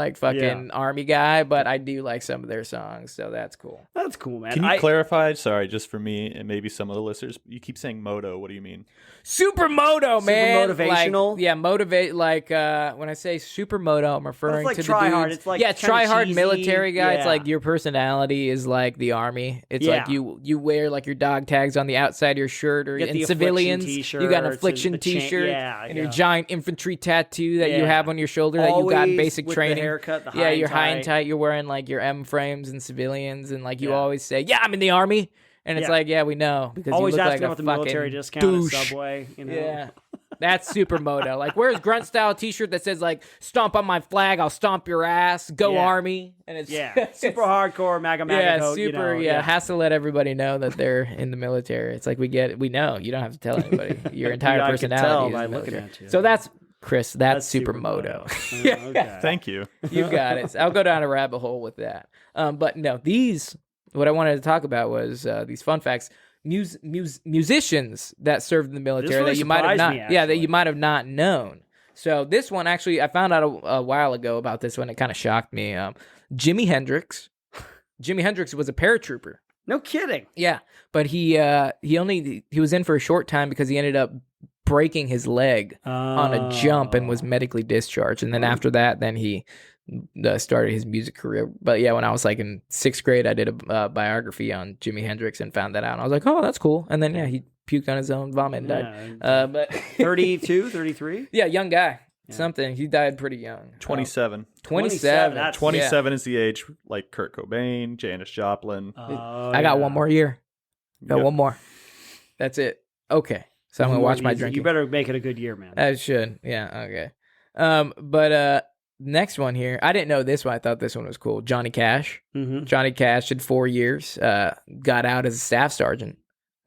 [SPEAKER 3] army guy, but I do like some of their songs, so that's cool.
[SPEAKER 5] That's cool, man.
[SPEAKER 6] Can you clarify? Sorry, just for me and maybe some of the listeners. You keep saying moto. What do you mean?
[SPEAKER 3] Super moto, man.
[SPEAKER 5] Super motivational.
[SPEAKER 3] Motivate. When I say super moto, I'm referring to
[SPEAKER 5] try
[SPEAKER 3] the
[SPEAKER 5] hard.
[SPEAKER 3] dudes.
[SPEAKER 5] It's
[SPEAKER 3] try hard
[SPEAKER 5] cheesy.
[SPEAKER 3] military guy.
[SPEAKER 5] Yeah.
[SPEAKER 3] It's your personality is like the army. It's you wear your dog tags on the outside of your shirt, or in civilians you got an affliction t-shirt and your giant infantry tattoo that you have on your shoulder that you got in basic
[SPEAKER 5] with
[SPEAKER 3] training.
[SPEAKER 5] The haircut, the high
[SPEAKER 3] you're
[SPEAKER 5] and
[SPEAKER 3] high and
[SPEAKER 5] tight.
[SPEAKER 3] tight. You're wearing your M frames and civilians, and you always say, I'm in the army. And it's we know because
[SPEAKER 5] always
[SPEAKER 3] you look
[SPEAKER 5] asking
[SPEAKER 3] like
[SPEAKER 5] about
[SPEAKER 3] a
[SPEAKER 5] the
[SPEAKER 3] fucking
[SPEAKER 5] military discount
[SPEAKER 3] douche.
[SPEAKER 5] at Subway.
[SPEAKER 3] Yeah. That's super moto. Where's grunt style t-shirt that says stomp on my flag, I'll stomp your ass, go army, and it's
[SPEAKER 5] super hardcore MAGA coat,
[SPEAKER 3] super has to let everybody know that they're in the military. It's we know you don't have to tell anybody. Your entire personality is military.
[SPEAKER 5] At you.
[SPEAKER 3] So that's Chris. That's super moto.
[SPEAKER 5] Okay.
[SPEAKER 6] Thank you.
[SPEAKER 3] You got it. So I'll go down a rabbit hole with that. But no, what I wanted to talk about was these fun facts. Musicians that served in the military
[SPEAKER 5] really
[SPEAKER 3] that you might have not,
[SPEAKER 5] me,
[SPEAKER 3] that you might have not known. So this one actually, I found out a while ago about this one. It kind of shocked me. Jimi Hendrix. Jimi Hendrix was a paratrooper.
[SPEAKER 5] No kidding.
[SPEAKER 3] Yeah, but he was in for a short time because he ended up breaking his leg on a jump and was medically discharged. And then after that, then he started his music career. But when I was in 6th grade, I did a biography on Jimi Hendrix and found that out. And I was like, oh, that's cool. And then he puked on his own vomit and died. But
[SPEAKER 5] 32, 33?
[SPEAKER 3] Yeah, young guy. Yeah. Something. He died pretty young.
[SPEAKER 6] 27.
[SPEAKER 3] 27.
[SPEAKER 6] 27 is the age like Kurt Cobain, Janis Joplin.
[SPEAKER 3] I got one more year. One more. That's it. Okay. So I'm going to watch my drinking.
[SPEAKER 5] You better make it a good year, man.
[SPEAKER 3] I should. Yeah, okay. But next one here. I didn't know this one. I thought this one was cool. Johnny Cash.
[SPEAKER 5] Mm-hmm.
[SPEAKER 3] Johnny Cash did 4 years. Got out as a staff sergeant.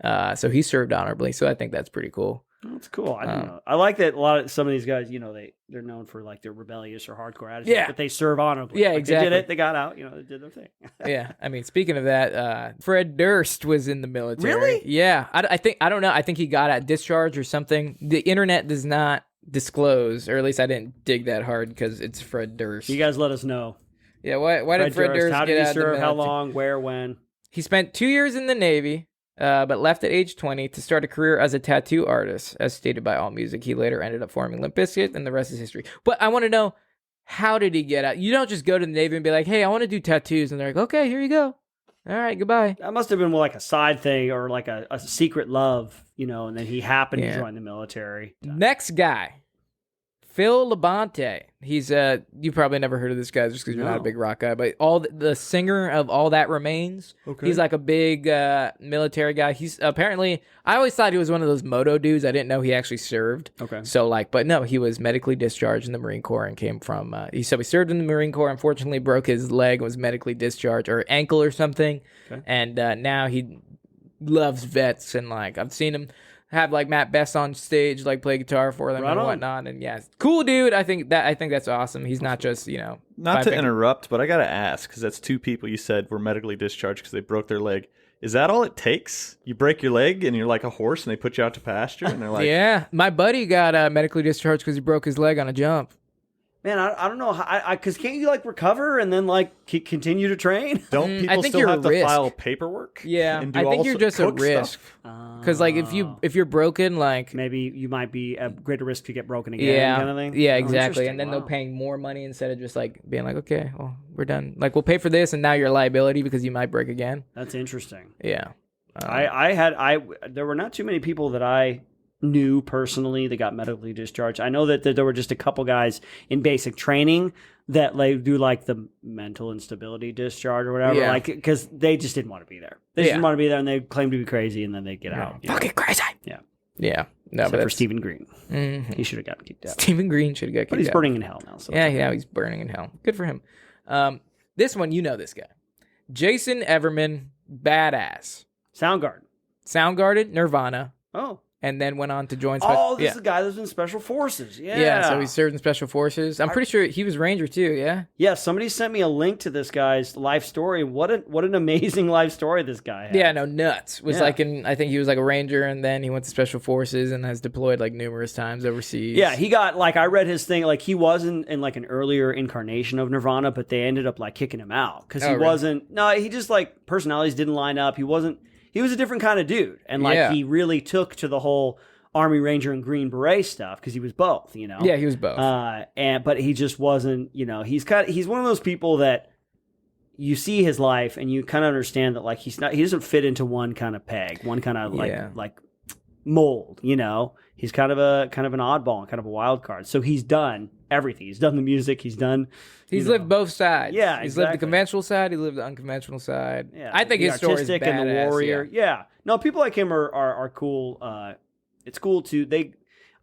[SPEAKER 3] So he served honorably. So I think that's pretty cool.
[SPEAKER 5] That's cool. I don't know. I like that some of these guys, they're known for their rebellious or hardcore attitude, but they serve honorably.
[SPEAKER 3] Yeah, exactly.
[SPEAKER 5] They did it. They got out. They did their thing.
[SPEAKER 3] Yeah. I mean, speaking of that, Fred Durst was in the military.
[SPEAKER 5] Really?
[SPEAKER 3] Yeah. I don't know. I think he got out discharge or something. The internet does not disclose, or at least I didn't dig that hard because it's Fred Durst.
[SPEAKER 5] You guys let us know.
[SPEAKER 3] Yeah. Why did Fred Durst
[SPEAKER 5] How
[SPEAKER 3] get
[SPEAKER 5] did
[SPEAKER 3] out
[SPEAKER 5] he serve?
[SPEAKER 3] of the
[SPEAKER 5] How
[SPEAKER 3] military?
[SPEAKER 5] long? Where? When?
[SPEAKER 3] He spent 2 years in the Navy. But left at age 20 to start a career as a tattoo artist, as stated by AllMusic. He later ended up forming Limp Bizkit, and the rest is history. But I want to know, how did he get out? You don't just go to the Navy and be like, hey, I want to do tattoos. And they're like, okay, here you go. All right, goodbye.
[SPEAKER 5] That must have been more like a side thing or like a secret love, and then he happened to join the military.
[SPEAKER 3] Next guy, Phil Labonte. He's you probably never heard of this guy just because you're not a big rock guy, but the singer of All That Remains. Okay. He's like a big military guy. He's apparently, I always thought he was one of those moto dudes. I didn't know he actually served. Okay. So but no, he was medically discharged in the Marine Corps and came from. He served in the Marine Corps. Unfortunately, broke his leg, was medically discharged or ankle or something, and now he loves vets and I've seen him have Matt Best on stage, play guitar for them and whatnot. And cool dude. I think that's awesome. He's not just,
[SPEAKER 6] Not to interrupt, but I got to ask, because that's two people you said were medically discharged because they broke their leg. Is that all it takes? You break your leg and you're like a horse and they put you out to pasture and they're like...
[SPEAKER 3] Yeah. My buddy got medically discharged because he broke his leg on a jump.
[SPEAKER 5] Man, I don't know how, because can't you recover and then continue to train?
[SPEAKER 6] Don't people still have to file paperwork?
[SPEAKER 3] Yeah,
[SPEAKER 6] and do
[SPEAKER 3] I think you're just a risk. Because if you're broken,
[SPEAKER 5] maybe you might be at greater risk to get broken again, kind of thing.
[SPEAKER 3] Yeah, exactly. And then they're paying more money instead of just being okay, well, we're done. We'll pay for this, and now you're a liability because you might break again.
[SPEAKER 5] That's interesting.
[SPEAKER 3] Yeah,
[SPEAKER 5] there were not too many people that I knew personally that got medically discharged. I know that there were just a couple guys in basic training that do the mental instability discharge or whatever, because they just didn't want to be there. They just didn't want to be there, and they claimed to be crazy, and then they get out.
[SPEAKER 3] Fucking crazy. Yeah. No,
[SPEAKER 5] except for Stephen Green, he should have gotten kicked out.
[SPEAKER 3] Stephen Green should have got kicked out.
[SPEAKER 5] But he's burning in hell now. So
[SPEAKER 3] he's burning in hell. Good for him. This one, this guy, Jason Everman, badass. Soundgarden, Nirvana.
[SPEAKER 5] Oh.
[SPEAKER 3] And then went on to join...
[SPEAKER 5] this is the guy that's in Special Forces. Yeah,
[SPEAKER 3] so he served in Special Forces. I'm pretty sure he was Ranger too, yeah?
[SPEAKER 5] Yeah, somebody sent me a link to this guy's life story. What an amazing life story this guy had.
[SPEAKER 3] Yeah, no, nuts. I think he was a Ranger, and then he went to Special Forces and has deployed numerous times overseas.
[SPEAKER 5] Yeah, he got, I read his thing, he wasn't in an earlier incarnation of Nirvana, but they ended up kicking him out. Because wasn't... No, he just personalities didn't line up. He was a different kind of dude. And he really took to the whole Army Ranger and Green Beret stuff because he was both,
[SPEAKER 3] Yeah, he was both.
[SPEAKER 5] But he just wasn't, he's one of those people that you see his life and you kind of understand that he doesn't fit into one kind of peg, one kind of mold, He's kind of an oddball and kind of a wild card. So he's done everything. He's done the music. He's
[SPEAKER 3] lived both sides.
[SPEAKER 5] Yeah,
[SPEAKER 3] he's lived the conventional side. He lived the unconventional side.
[SPEAKER 5] Yeah,
[SPEAKER 3] I think his story is badass.
[SPEAKER 5] And the warrior. Yeah. No, people like him are cool. It's cool too.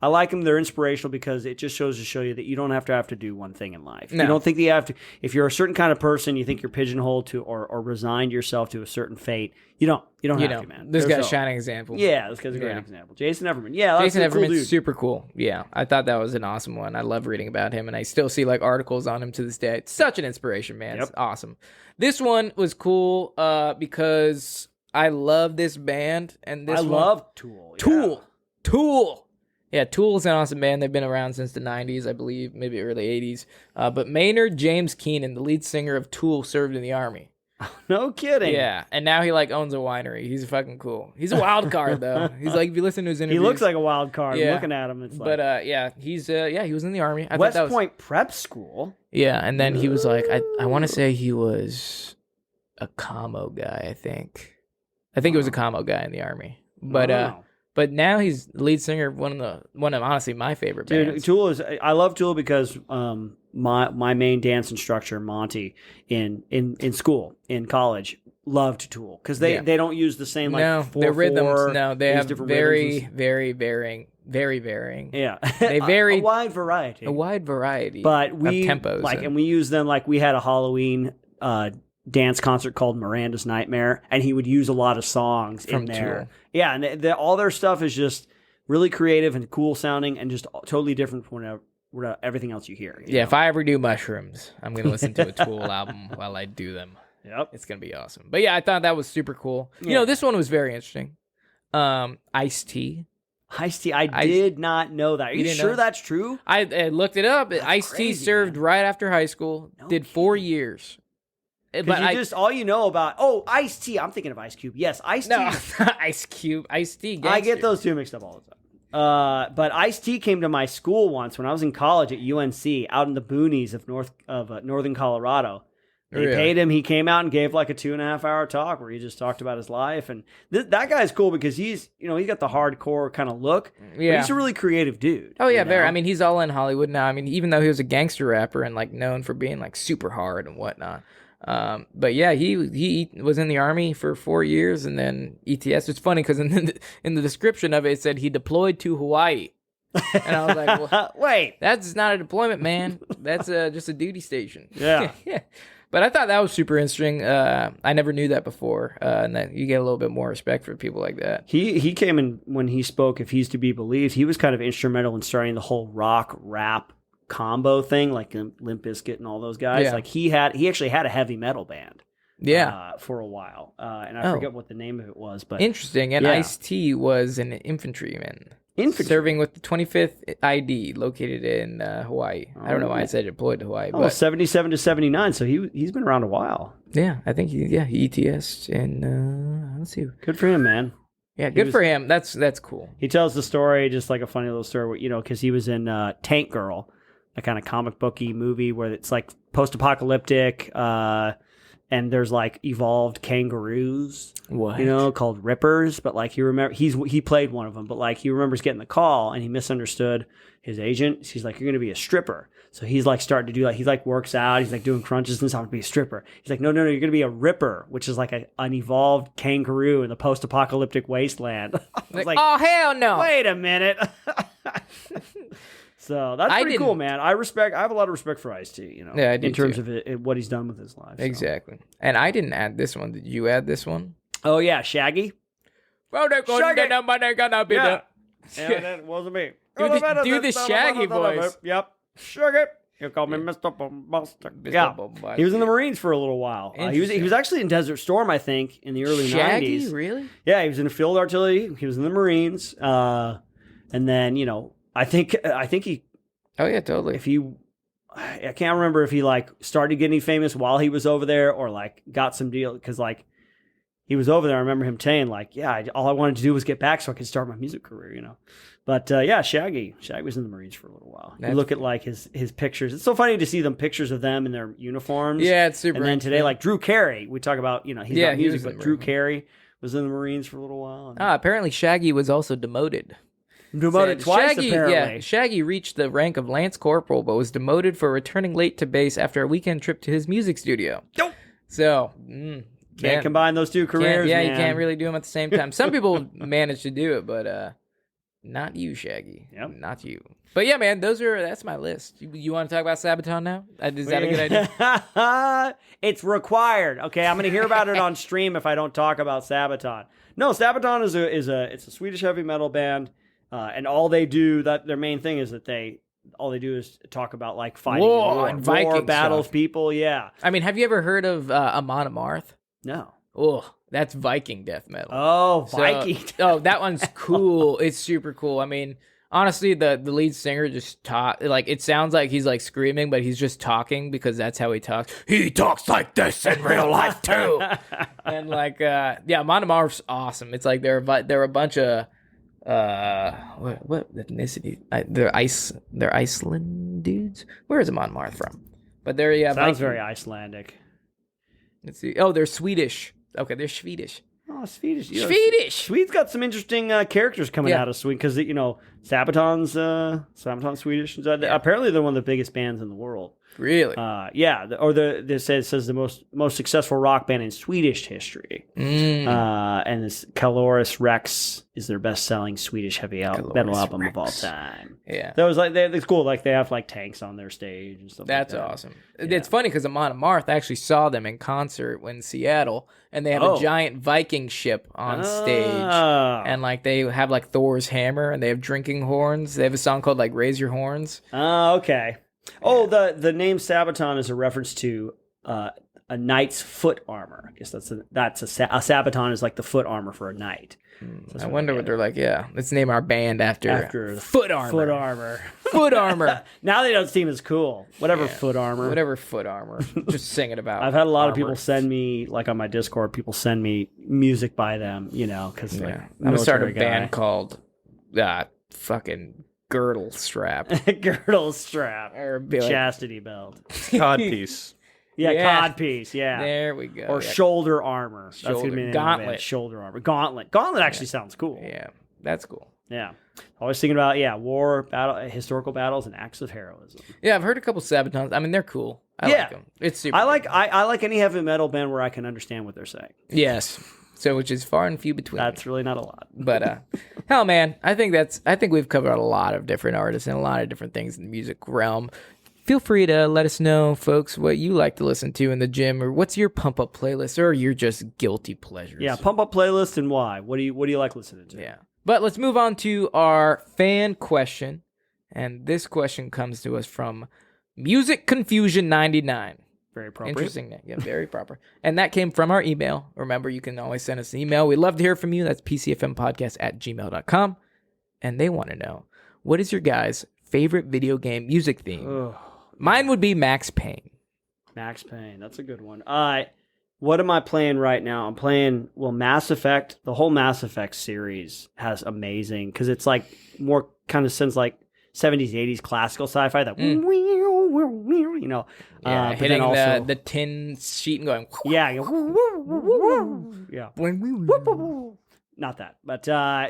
[SPEAKER 5] I like them. They're inspirational because it just shows you that you don't have to do one thing in life. No. You don't think that you have to. If you're a certain kind of person, you think you're pigeonholed to or resigned yourself to a certain fate. You don't have to, man.
[SPEAKER 3] This guy's a shining example.
[SPEAKER 5] Yeah, this guy's a great example. Jason Everman. Yeah,
[SPEAKER 3] Jason Everman's super cool. Yeah, I thought that was an awesome one. I love reading about him, and I still see articles on him to this day. It's such an inspiration, man. Yep. It's awesome. This one was cool because I love this band, and I
[SPEAKER 5] love Tool. Yeah.
[SPEAKER 3] Tool. Yeah, Tool is an awesome band. They've been around since the 90s, I believe, maybe early 80s. But Maynard James Keenan, the lead singer of Tool, served in the Army.
[SPEAKER 5] No kidding.
[SPEAKER 3] Yeah, and now he owns a winery. He's fucking cool. He's a wild card though. He's if you listen to his interviews,
[SPEAKER 5] he looks like a wild card. Yeah. Looking at him, it's
[SPEAKER 3] But he's he was in the Army.
[SPEAKER 5] West Point Prep School.
[SPEAKER 3] Yeah, and then he was I want to say he was a commo guy. I think he was a commo guy in the Army. But But now he's the lead singer of one of honestly my favorite bands.
[SPEAKER 5] Tool I love Tool because my main dance instructor Monty in school in college loved Tool because they don't use the same
[SPEAKER 3] their rhythms. No, they have very varying.
[SPEAKER 5] Yeah,
[SPEAKER 3] they vary
[SPEAKER 5] a wide variety.
[SPEAKER 3] But we
[SPEAKER 5] of tempos and we use them we had a Halloween dance concert called Miranda's Nightmare, and he would use a lot of songs from there. Tool. Yeah, and all their stuff is just really creative and cool sounding, and just totally different from everything else you hear. You know?
[SPEAKER 3] If I ever do mushrooms, I'm gonna listen to a Tool album while I do them.
[SPEAKER 5] Yep,
[SPEAKER 3] it's gonna be awesome. But yeah, I thought that was super cool. Yeah. This one was very interesting. Ice-T.
[SPEAKER 5] Ice-T, I did not know that. Are you sure that's true?
[SPEAKER 3] I looked it up. Ice-T served right after high school. Did 4 years.
[SPEAKER 5] But all you know about Ice-T. I'm thinking of Ice Cube. Yes, Ice-T.
[SPEAKER 3] No, Ice Cube, Ice-T.
[SPEAKER 5] I get those two mixed up all the time. But Ice-T came to my school once when I was in college at UNC, out in the boonies of northern Colorado. They paid him. He came out and gave like a 2.5-hour talk where he just talked about his life. And that guy's cool because he's got the hardcore kind of look.
[SPEAKER 3] Yeah.
[SPEAKER 5] But he's a really creative dude.
[SPEAKER 3] Oh yeah, very. I mean, he's all in Hollywood now. I mean, even though he was a gangster rapper and like known for being like super hard and whatnot. But yeah, he was in the army for 4 years and then ETS. It's funny because in the description of it, it said he deployed to Hawaii. And I was like, well,
[SPEAKER 5] wait,
[SPEAKER 3] that's not a deployment, man. That's just a duty station.
[SPEAKER 5] Yeah.
[SPEAKER 3] Yeah. But I thought that was super interesting. I never knew that before, and that you get a little bit more respect for people like that.
[SPEAKER 5] He came in when he spoke, if he's to be believed, he was kind of instrumental in starting the whole rock rap combo thing, like Limp Bizkit and all those guys.
[SPEAKER 3] Yeah.
[SPEAKER 5] Like he actually had a heavy metal band.
[SPEAKER 3] Yeah.
[SPEAKER 5] For a while, and I forget what the name of it was, but
[SPEAKER 3] interesting. And
[SPEAKER 5] yeah.
[SPEAKER 3] Ice-T was an infantryman.
[SPEAKER 5] Infantry.
[SPEAKER 3] Serving with the 25th ID located in Hawaii. I don't know why I said deployed to Hawaii. But
[SPEAKER 5] 77 to 79, so he's been around a while.
[SPEAKER 3] yeah, I think he ETS and let's see.
[SPEAKER 5] Good for him, man.
[SPEAKER 3] Yeah, good for him. That's cool.
[SPEAKER 5] He tells the story, just like a funny little story, where, because he was in Tank Girl, a kind of comic booky movie where it's like post-apocalyptic, and there's like evolved kangaroos, called Rippers. But like he played one of them, but like he remembers getting the call and he misunderstood his agent. She's like, "You're going to be a stripper." So he's like starting to do like, he like works out. He's like doing crunches and stuff to be a stripper. He's like, no, you're going to be a Ripper, which is like an evolved kangaroo in the post-apocalyptic wasteland. I was like,
[SPEAKER 3] oh, hell no.
[SPEAKER 5] Wait a minute. So that's pretty cool, man. I have a lot of respect for Ice-T,
[SPEAKER 3] Yeah, I do
[SPEAKER 5] in terms
[SPEAKER 3] too.
[SPEAKER 5] of what he's done with his life. So.
[SPEAKER 3] Exactly. And I didn't add this one. Did you add this one?
[SPEAKER 5] Oh, yeah, Shaggy.
[SPEAKER 3] Well, they're gonna be
[SPEAKER 5] Yeah, that wasn't me.
[SPEAKER 3] Do the Shaggy voice.
[SPEAKER 5] Yep. Shaggy. You call me Mr. Bombastic. Yeah.
[SPEAKER 3] Bombastic.
[SPEAKER 5] He was in the Marines for a little while. He was actually in Desert Storm, I think, in the early
[SPEAKER 3] Shaggy,
[SPEAKER 5] 90s.
[SPEAKER 3] Really?
[SPEAKER 5] Yeah, he was in field artillery. He was in the Marines. And then, I think he...
[SPEAKER 3] Oh, yeah, totally.
[SPEAKER 5] I can't remember if he like started getting famous while he was over there or like got some deal, because like he was over there. I remember him saying like, yeah, all I wanted to do was get back so I could start my music career, But yeah, Shaggy was in the Marines for a little while. You look at like his pictures. It's so funny to see them pictures of them in their uniforms.
[SPEAKER 3] Yeah, it's super.
[SPEAKER 5] And then today, like Drew Carey, we talk about, he's not music,
[SPEAKER 3] was in
[SPEAKER 5] but
[SPEAKER 3] the
[SPEAKER 5] Drew
[SPEAKER 3] Marines.
[SPEAKER 5] Carey was in the Marines for a little while.
[SPEAKER 3] Apparently Shaggy was also demoted.
[SPEAKER 5] Demoted twice,
[SPEAKER 3] Shaggy,
[SPEAKER 5] apparently.
[SPEAKER 3] Yeah, Shaggy reached the rank of Lance Corporal, but was demoted for returning late to base after a weekend trip to his music studio.
[SPEAKER 5] Nope.
[SPEAKER 3] So,
[SPEAKER 5] Can't combine those two careers,
[SPEAKER 3] you
[SPEAKER 5] man.
[SPEAKER 3] can't really do them at the same time. Some people manage to do it, but not you, Shaggy.
[SPEAKER 5] Yep.
[SPEAKER 3] Not you. But yeah, man, that's my list. You want to talk about Sabaton now? Is that a good idea?
[SPEAKER 5] It's required. Okay, I'm going to hear about it on stream if I don't talk about Sabaton. No, Sabaton is a Swedish heavy metal band, and all they do, their main thing is that all they do is talk about like fighting
[SPEAKER 3] war and Viking
[SPEAKER 5] battle
[SPEAKER 3] stuff.
[SPEAKER 5] of people. Yeah.
[SPEAKER 3] I mean, have you ever heard of Amon Amarth?
[SPEAKER 5] No.
[SPEAKER 3] Oh, that's Viking death metal.
[SPEAKER 5] Oh, Viking.
[SPEAKER 3] Oh, that one's cool. It's super cool. I mean, honestly, the lead singer just it sounds like he's like screaming, but he's just talking because that's how he talks. He talks like this in real life too. And like, Amon Amarth's awesome. It's like they're a bunch of what ethnicity? They're Iceland dudes. Where is Amon Amarth from? But they're
[SPEAKER 5] Sounds
[SPEAKER 3] Viking.
[SPEAKER 5] very Icelandic.
[SPEAKER 3] Let's see. Oh, they're Swedish. Okay, they're Swedish.
[SPEAKER 5] Oh, Swedish.
[SPEAKER 3] Swedish.
[SPEAKER 5] Swede's got some interesting characters coming out of Sweden because, Sabaton's Swedish. Apparently, they're one of the biggest bands in the world.
[SPEAKER 3] Really?
[SPEAKER 5] This says the most successful rock band in Swedish history. And this Caloris Rex is their best-selling Swedish heavy metal album of all time.
[SPEAKER 3] Yeah.
[SPEAKER 5] That was like it's cool. Like they have like tanks on their stage and stuff.
[SPEAKER 3] That's
[SPEAKER 5] like that.
[SPEAKER 3] awesome. It's funny because Amon Amarth actually saw them in concert in Seattle, and they have a giant Viking ship on stage, and like they have like Thor's hammer, and they have drinking horns. They have a song called like "Raise Your Horns."
[SPEAKER 5] Oh, okay. Oh, the name Sabaton is a reference to a knight's foot armor. I guess that's a Sabaton is like the foot armor for a knight.
[SPEAKER 3] I wonder what they're like. Yeah, let's name our band after foot armor.
[SPEAKER 5] Foot armor.
[SPEAKER 3] Foot armor.
[SPEAKER 5] Now they don't seem as cool. Whatever foot armor.
[SPEAKER 3] Whatever foot armor. Just sing it about.
[SPEAKER 5] I've had a lot of people send me, like on my Discord, people send me music by them, because
[SPEAKER 3] I'm gonna start a band called fucking Girdle Strap.
[SPEAKER 5] Girdle Strap.
[SPEAKER 3] Or be like,
[SPEAKER 5] Chastity Belt.
[SPEAKER 6] Codpiece.
[SPEAKER 3] Yeah.
[SPEAKER 5] codpiece. Yeah.
[SPEAKER 3] There we go.
[SPEAKER 5] Or
[SPEAKER 3] Yeah.
[SPEAKER 5] shoulder armor. That's gonna
[SPEAKER 3] Shoulder-
[SPEAKER 5] be the name of
[SPEAKER 3] Gauntlet.
[SPEAKER 5] it. Shoulder armor. Gauntlet. Gauntlet actually sounds cool.
[SPEAKER 3] Yeah, that's cool.
[SPEAKER 5] Yeah. Always thinking about war, battle, historical battles, and acts of heroism.
[SPEAKER 3] Yeah, I've heard a couple Sabatons. I mean, they're cool. I
[SPEAKER 5] Yeah.
[SPEAKER 3] like them. It's super.
[SPEAKER 5] I like any heavy metal band where I can understand what they're saying.
[SPEAKER 3] Yes. So, which is far and few between.
[SPEAKER 5] That's really not a lot.
[SPEAKER 3] But hell, man, I think we've covered a lot of different artists and a lot of different things in the music realm. Feel free to let us know, folks, what you like to listen to in the gym, or what's your pump up playlist, or your just guilty pleasures.
[SPEAKER 5] Yeah, pump up playlist and why? What do you like listening to?
[SPEAKER 3] Yeah. But let's move on to our fan question, and this question comes to us from Music Confusion 99.
[SPEAKER 5] Very appropriate.
[SPEAKER 3] Interesting name. Yeah, very proper. And that came from our email. Remember, you can always send us an email. We'd love to hear from you. That's pcfmpodcast@gmail.com. And they want to know, what is your guys' favorite video game music theme?
[SPEAKER 5] Ugh.
[SPEAKER 3] Mine would be Max Payne.
[SPEAKER 5] Max Payne. That's a good one. What am I playing right now? I'm playing, Mass Effect. The whole Mass Effect series has amazing, because it's like more kind of sounds like 70s, 80s classical sci-fi. That, you know.
[SPEAKER 3] Yeah,
[SPEAKER 5] but
[SPEAKER 3] hitting
[SPEAKER 5] then also,
[SPEAKER 3] the tin sheet and going,
[SPEAKER 5] yeah. Yeah. Not that. But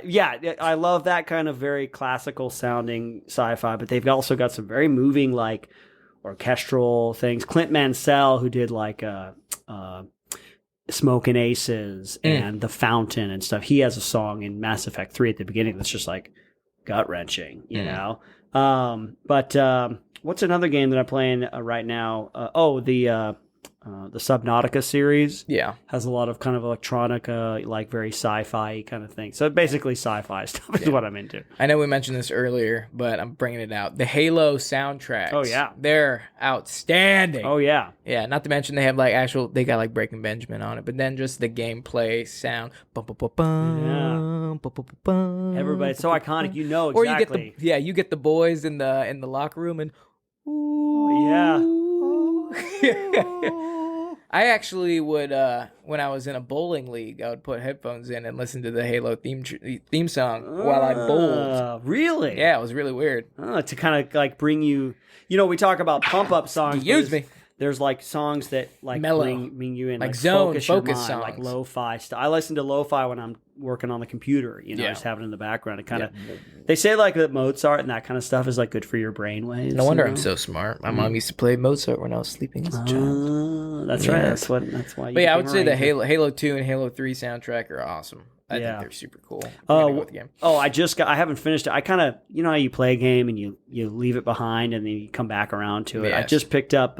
[SPEAKER 5] yeah, I love that kind of very classical sounding sci-fi, but they've also got some very moving, like, orchestral things. Clint Mansell, who did like Smoking Aces and The Fountain and stuff, he has a song in Mass Effect 3 at the beginning that's just like gut-wrenching, you know? But what's another game that I'm playing right now? The Subnautica series.
[SPEAKER 3] Yeah.
[SPEAKER 5] Has a lot of kind of electronica, like very sci-fi kind of thing. So basically sci-fi stuff is what I'm into.
[SPEAKER 3] I know we mentioned this earlier, but I'm bringing it out. The Halo soundtracks.
[SPEAKER 5] Oh, yeah.
[SPEAKER 3] They're outstanding.
[SPEAKER 5] Oh, yeah.
[SPEAKER 3] Yeah, not to mention they have like they got like Breaking Benjamin on it, but then just the gameplay sound.
[SPEAKER 5] Everybody, it's so iconic. You know
[SPEAKER 3] Or
[SPEAKER 5] exactly.
[SPEAKER 3] you get the boys in the locker room and I actually would when I was in a bowling league, I would put headphones in and listen to the Halo theme song while I bowled.
[SPEAKER 5] Really?
[SPEAKER 3] Yeah, it was really weird.
[SPEAKER 5] To kind of like bring you, we talk about pump up songs.
[SPEAKER 3] Use me.
[SPEAKER 5] There's like songs that like
[SPEAKER 3] Mellow.
[SPEAKER 5] bring you in,
[SPEAKER 3] Like
[SPEAKER 5] focus your
[SPEAKER 3] focus
[SPEAKER 5] mind,
[SPEAKER 3] songs.
[SPEAKER 5] like lo-fi stuff. I listen to lo-fi when I'm working on the computer,
[SPEAKER 3] Yeah.
[SPEAKER 5] just have it in the background. It kind of, they say like that Mozart and that kind of stuff is like good for your brain waves.
[SPEAKER 3] No wonder I'm so smart. My mom used to play Mozart when I was sleeping as a child.
[SPEAKER 5] That's right. That's why. You
[SPEAKER 3] But yeah, I
[SPEAKER 5] became
[SPEAKER 3] would
[SPEAKER 5] a
[SPEAKER 3] say the
[SPEAKER 5] ranger.
[SPEAKER 3] Halo 2 and Halo 3 soundtrack are awesome. I
[SPEAKER 5] Yeah.
[SPEAKER 3] think they're super cool. I'm gonna go with the game.
[SPEAKER 5] I haven't finished it. I kind of, how you play a game and you leave it behind and then you come back around to it. I
[SPEAKER 3] Yes.
[SPEAKER 5] just picked up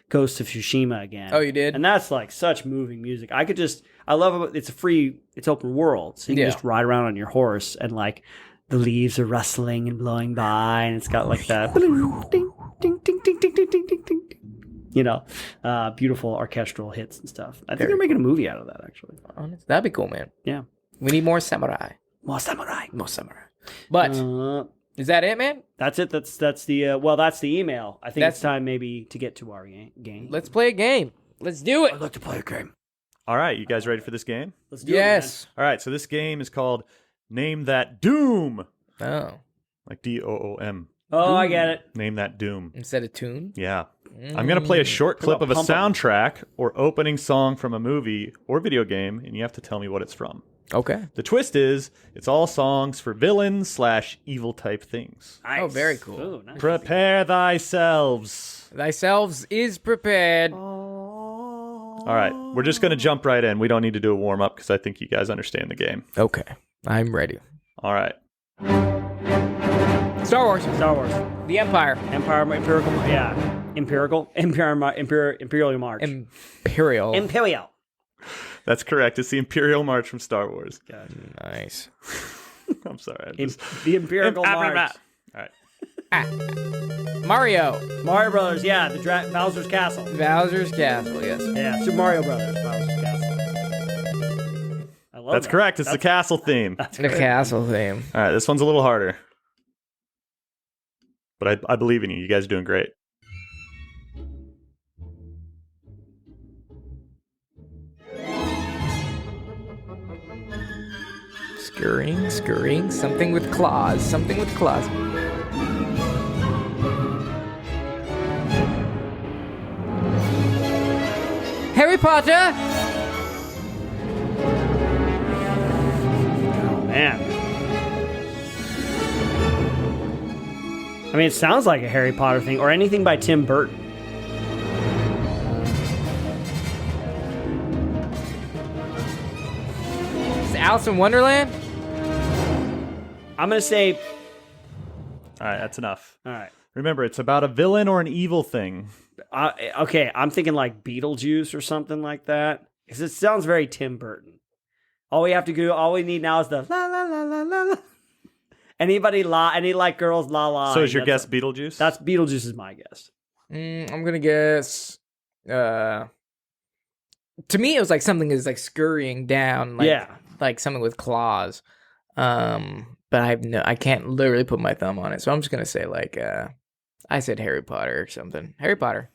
[SPEAKER 5] Ghost of Tsushima again.
[SPEAKER 3] Oh, you did?
[SPEAKER 5] And that's like such moving music. I love it. It's open world. So you can just ride around on your horse and like the leaves are rustling and blowing by and it's got like that ding, ding, ding, ding, ding, ding, ding, ding, ding. Beautiful orchestral hits and stuff. I think they're making a movie out of that actually.
[SPEAKER 3] Honest. That'd be cool, man.
[SPEAKER 5] Yeah.
[SPEAKER 3] We need more samurai.
[SPEAKER 5] More samurai.
[SPEAKER 3] More samurai. But is that it, man?
[SPEAKER 5] That's it. That's the that's the email. I think
[SPEAKER 3] That's-
[SPEAKER 5] it's time maybe to get to our game.
[SPEAKER 3] Let's play a game. Let's do it.
[SPEAKER 5] I'd like to play a game.
[SPEAKER 6] All right, you guys ready for this game?
[SPEAKER 5] Let's do
[SPEAKER 3] Yes.
[SPEAKER 6] All right, so this game is called Name That Doom.
[SPEAKER 3] Oh.
[SPEAKER 6] Like DOOM.
[SPEAKER 5] it, man. Oh, I get it.
[SPEAKER 6] Name That Doom.
[SPEAKER 3] Instead of tune?
[SPEAKER 6] Yeah. I'm going to play a short clip of a
[SPEAKER 5] Pump 'em.
[SPEAKER 6] soundtrack or opening song from a movie or video game, and you have to tell me what it's from.
[SPEAKER 3] Okay.
[SPEAKER 6] The twist is, it's all songs for villains/evil type things.
[SPEAKER 5] Nice.
[SPEAKER 3] Oh, very cool.
[SPEAKER 5] Ooh, nice.
[SPEAKER 6] Prepare thyselves.
[SPEAKER 3] Thyself is prepared.
[SPEAKER 6] All right, we're just going to jump right in. We don't need to do a warm-up because I think you guys understand the game.
[SPEAKER 3] Okay. I'm ready.
[SPEAKER 6] All right.
[SPEAKER 3] Star Wars.
[SPEAKER 5] Star Wars.
[SPEAKER 3] The Empire.
[SPEAKER 5] Imperial March.
[SPEAKER 3] Imperial.
[SPEAKER 5] Imperial.
[SPEAKER 6] That's correct. It's the Imperial March from Star Wars.
[SPEAKER 3] Nice.
[SPEAKER 6] I'm sorry.
[SPEAKER 5] The Imperial March.
[SPEAKER 6] All right.
[SPEAKER 3] Mario.
[SPEAKER 5] Mario Brothers. Yeah, the Bowser's Castle.
[SPEAKER 3] Bowser's Castle, yes.
[SPEAKER 5] Yeah, Super Mario Brothers. Bowser's Castle. I love
[SPEAKER 6] That's
[SPEAKER 5] that.
[SPEAKER 6] correct. It's the castle theme.
[SPEAKER 3] The castle theme.
[SPEAKER 6] All right, this one's a little harder. But I believe in you. You guys are doing great.
[SPEAKER 3] Scurrying. Something with claws. Potter.
[SPEAKER 5] Oh, man. I mean, it sounds like a Harry Potter thing or anything by Tim Burton.
[SPEAKER 3] Is it Alice in Wonderland?
[SPEAKER 5] I'm going to say...
[SPEAKER 6] All right, that's enough.
[SPEAKER 5] All right.
[SPEAKER 6] Remember, it's about a villain or an evil thing.
[SPEAKER 5] Okay, I'm thinking like Beetlejuice or something like that. Because it sounds very Tim Burton. All we need now is the la la la la la la. Any like girls la la.
[SPEAKER 6] So is your guess Beetlejuice?
[SPEAKER 5] That's Beetlejuice is my guess.
[SPEAKER 3] I'm gonna guess. To me, it was like something is like scurrying down. Like, like something with claws. But I can't literally put my thumb on it, so I'm just gonna say like I said Harry Potter or something. Harry Potter.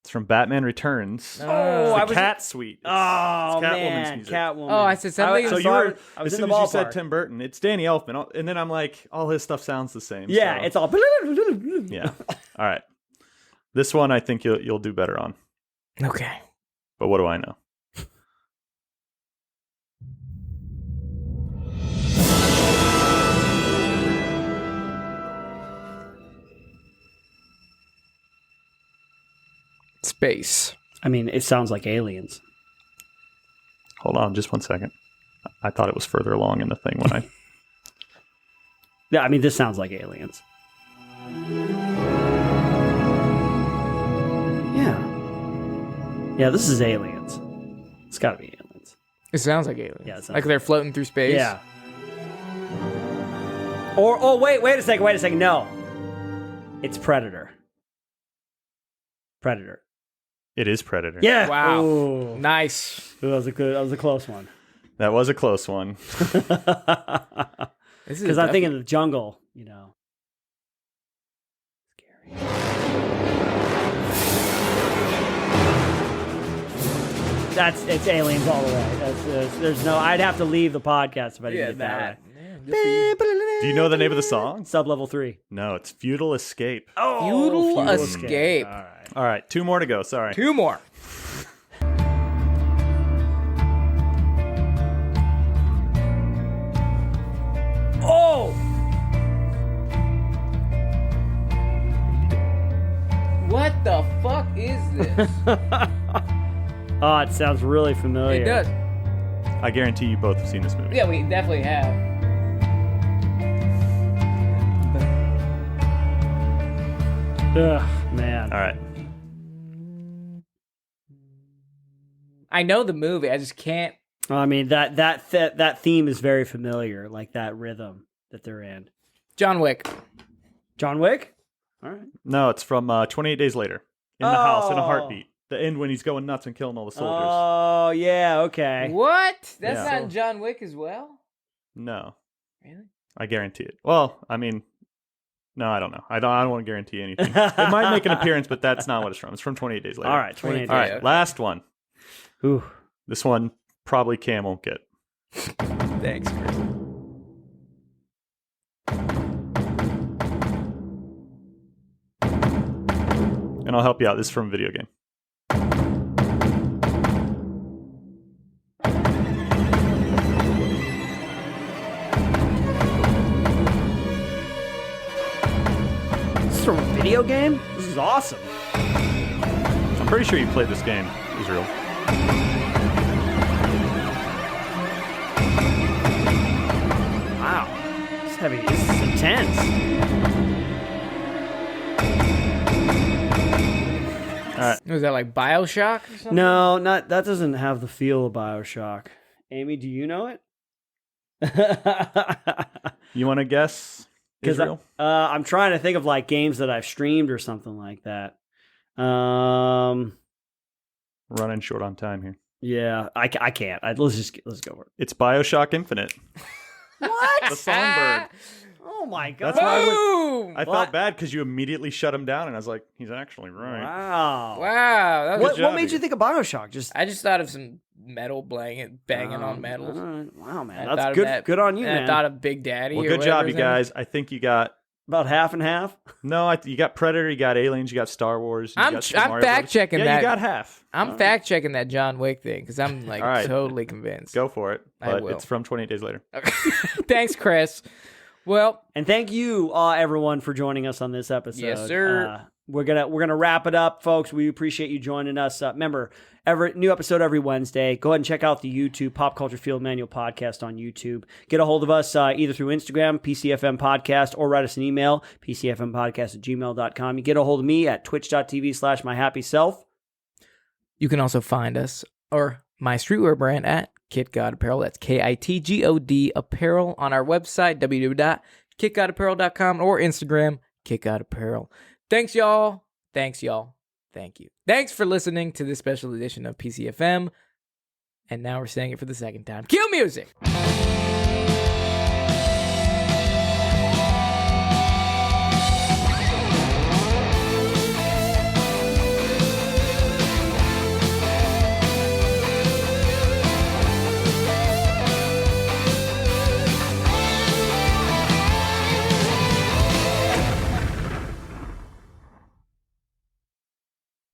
[SPEAKER 6] It's from Batman Returns.
[SPEAKER 5] Oh,
[SPEAKER 6] it's the Cat Suite.
[SPEAKER 5] Oh,
[SPEAKER 6] it's Catwoman's
[SPEAKER 5] man,
[SPEAKER 6] music.
[SPEAKER 5] Catwoman.
[SPEAKER 3] Oh, I said something.
[SPEAKER 6] So
[SPEAKER 5] I was
[SPEAKER 6] as
[SPEAKER 5] in
[SPEAKER 6] soon
[SPEAKER 5] the
[SPEAKER 6] as you said
[SPEAKER 5] ballpark.
[SPEAKER 6] Tim Burton, it's Danny Elfman, and then I'm like, all his stuff sounds the same.
[SPEAKER 5] Yeah,
[SPEAKER 6] so.
[SPEAKER 5] it's all.
[SPEAKER 6] Yeah. All right. This one I think you'll do better on.
[SPEAKER 3] Okay.
[SPEAKER 6] But what do I know?
[SPEAKER 3] Space.
[SPEAKER 5] I mean, it sounds like Aliens.
[SPEAKER 6] Hold on, just 1 second. I thought it was further along in the thing when I.
[SPEAKER 5] Yeah, I mean, this sounds like Aliens. Yeah, this is Aliens. It's got to be Aliens.
[SPEAKER 3] It sounds like aliens.
[SPEAKER 5] Yeah, it sounds
[SPEAKER 3] like they're floating through space.
[SPEAKER 5] Yeah. Wait a second. No, it's Predator. Predator.
[SPEAKER 6] It is Predator.
[SPEAKER 5] Yeah.
[SPEAKER 3] Wow.
[SPEAKER 5] Ooh.
[SPEAKER 3] Nice.
[SPEAKER 5] That was a close one.
[SPEAKER 6] That was a close one.
[SPEAKER 5] Because I'm thinking the jungle, you know. Scary. It's Aliens all the way. There's no. I'd have to leave the podcast if I didn't get that. Right.
[SPEAKER 6] Do you know the name of the song?
[SPEAKER 5] Sub-level 3.
[SPEAKER 6] No, it's Feudal Escape.
[SPEAKER 5] Oh,
[SPEAKER 3] Feudal Escape.
[SPEAKER 5] All right.
[SPEAKER 6] All right, 2 more to go. Sorry.
[SPEAKER 3] 2 more.
[SPEAKER 5] Oh!
[SPEAKER 3] What the fuck is this?
[SPEAKER 5] Oh, it sounds really familiar.
[SPEAKER 3] It does.
[SPEAKER 6] I guarantee you both have seen this movie.
[SPEAKER 3] Yeah, we definitely have.
[SPEAKER 5] Ugh, man.
[SPEAKER 6] All right.
[SPEAKER 3] I know the movie. I just can't.
[SPEAKER 5] I mean, that theme is very familiar, like that rhythm that they're in.
[SPEAKER 3] John Wick.
[SPEAKER 5] John Wick? All right.
[SPEAKER 6] No, it's from 28 Days Later. In the house, in a heartbeat. The end when he's going nuts and killing all the soldiers.
[SPEAKER 5] Oh, yeah, okay.
[SPEAKER 3] What? That's
[SPEAKER 6] Yeah.
[SPEAKER 3] not in John Wick as well?
[SPEAKER 6] No.
[SPEAKER 3] Really?
[SPEAKER 6] I guarantee it. Well, I mean, no, I don't know. I don't want to guarantee anything. It might make an appearance, but that's not what it's from. It's from 28 Days Later.
[SPEAKER 5] All right, 28
[SPEAKER 6] All
[SPEAKER 5] days.
[SPEAKER 6] right, last one.
[SPEAKER 5] Ooh.
[SPEAKER 6] This one probably Cam won't get.
[SPEAKER 3] Thanks, Chris.
[SPEAKER 6] And I'll help you out. This is from a video game.
[SPEAKER 5] This is from a video game? This is awesome.
[SPEAKER 6] I'm pretty sure you played this game, Israel.
[SPEAKER 5] Wow. This is heavy. This is intense.
[SPEAKER 6] All right.
[SPEAKER 3] Was that like Bioshock or something?
[SPEAKER 5] No, that doesn't have the feel of BioShock. Amy, do you know it?
[SPEAKER 6] You want to guess, Israel?
[SPEAKER 5] I'm trying to think of like games that I've streamed or something like that.
[SPEAKER 6] Running short on time here.
[SPEAKER 5] Yeah, I can't. Let's go for it.
[SPEAKER 6] It's BioShock Infinite.
[SPEAKER 5] What?
[SPEAKER 6] The Songbird.
[SPEAKER 5] Oh my god!
[SPEAKER 6] That's why
[SPEAKER 3] Boom!
[SPEAKER 6] I felt bad because you immediately shut him down, and I was like, he's actually right.
[SPEAKER 5] Wow.
[SPEAKER 3] Wow. That was
[SPEAKER 5] What made you think of BioShock?
[SPEAKER 3] I just thought of some metal banging on metals.
[SPEAKER 5] Wow, man,
[SPEAKER 3] I
[SPEAKER 5] that's
[SPEAKER 3] thought of
[SPEAKER 5] good.
[SPEAKER 3] that-
[SPEAKER 5] Good on you,
[SPEAKER 3] and
[SPEAKER 5] man.
[SPEAKER 3] I thought of Big Daddy.
[SPEAKER 6] Well,
[SPEAKER 3] or
[SPEAKER 6] good job,
[SPEAKER 3] whatever
[SPEAKER 6] you
[SPEAKER 3] his name is.
[SPEAKER 6] guys. I think you got
[SPEAKER 5] About half and half.
[SPEAKER 6] No, you got Predator, you got Aliens, you got Star Wars. You
[SPEAKER 3] I'm
[SPEAKER 6] got Super Mario
[SPEAKER 3] fact
[SPEAKER 6] Brothers.
[SPEAKER 3] checking
[SPEAKER 6] yeah,
[SPEAKER 3] that.
[SPEAKER 6] you got half.
[SPEAKER 3] I'm fact checking that John Wick thing because I'm like
[SPEAKER 6] All right.
[SPEAKER 3] totally convinced.
[SPEAKER 6] Go for it.
[SPEAKER 3] I
[SPEAKER 6] But
[SPEAKER 3] will.
[SPEAKER 6] it's from 28 Days Later.
[SPEAKER 3] Okay. Thanks, Chris. Well,
[SPEAKER 5] And thank you, everyone, for joining us on this episode.
[SPEAKER 3] Yes, sir.
[SPEAKER 5] We're gonna wrap it up, folks. We appreciate you joining us. Remember, every new episode every Wednesday. Go ahead and check out the YouTube Pop Culture Field Manual podcast on YouTube. Get a hold of us either through Instagram, PCFM Podcast, or write us an email, pcfmpodcast@gmail.com. You get a hold of me at twitch.tv/myhappyself.
[SPEAKER 3] you can also find us or my streetwear brand at Kit God Apparel. That's KITGOD Apparel on our website, www.kitgodapparel.com, or Instagram, Kit God Apparel. Thanks, y'all. Thank you. Thanks for listening to this special edition of PCFM. And now we're saying it for the second time. Cue music!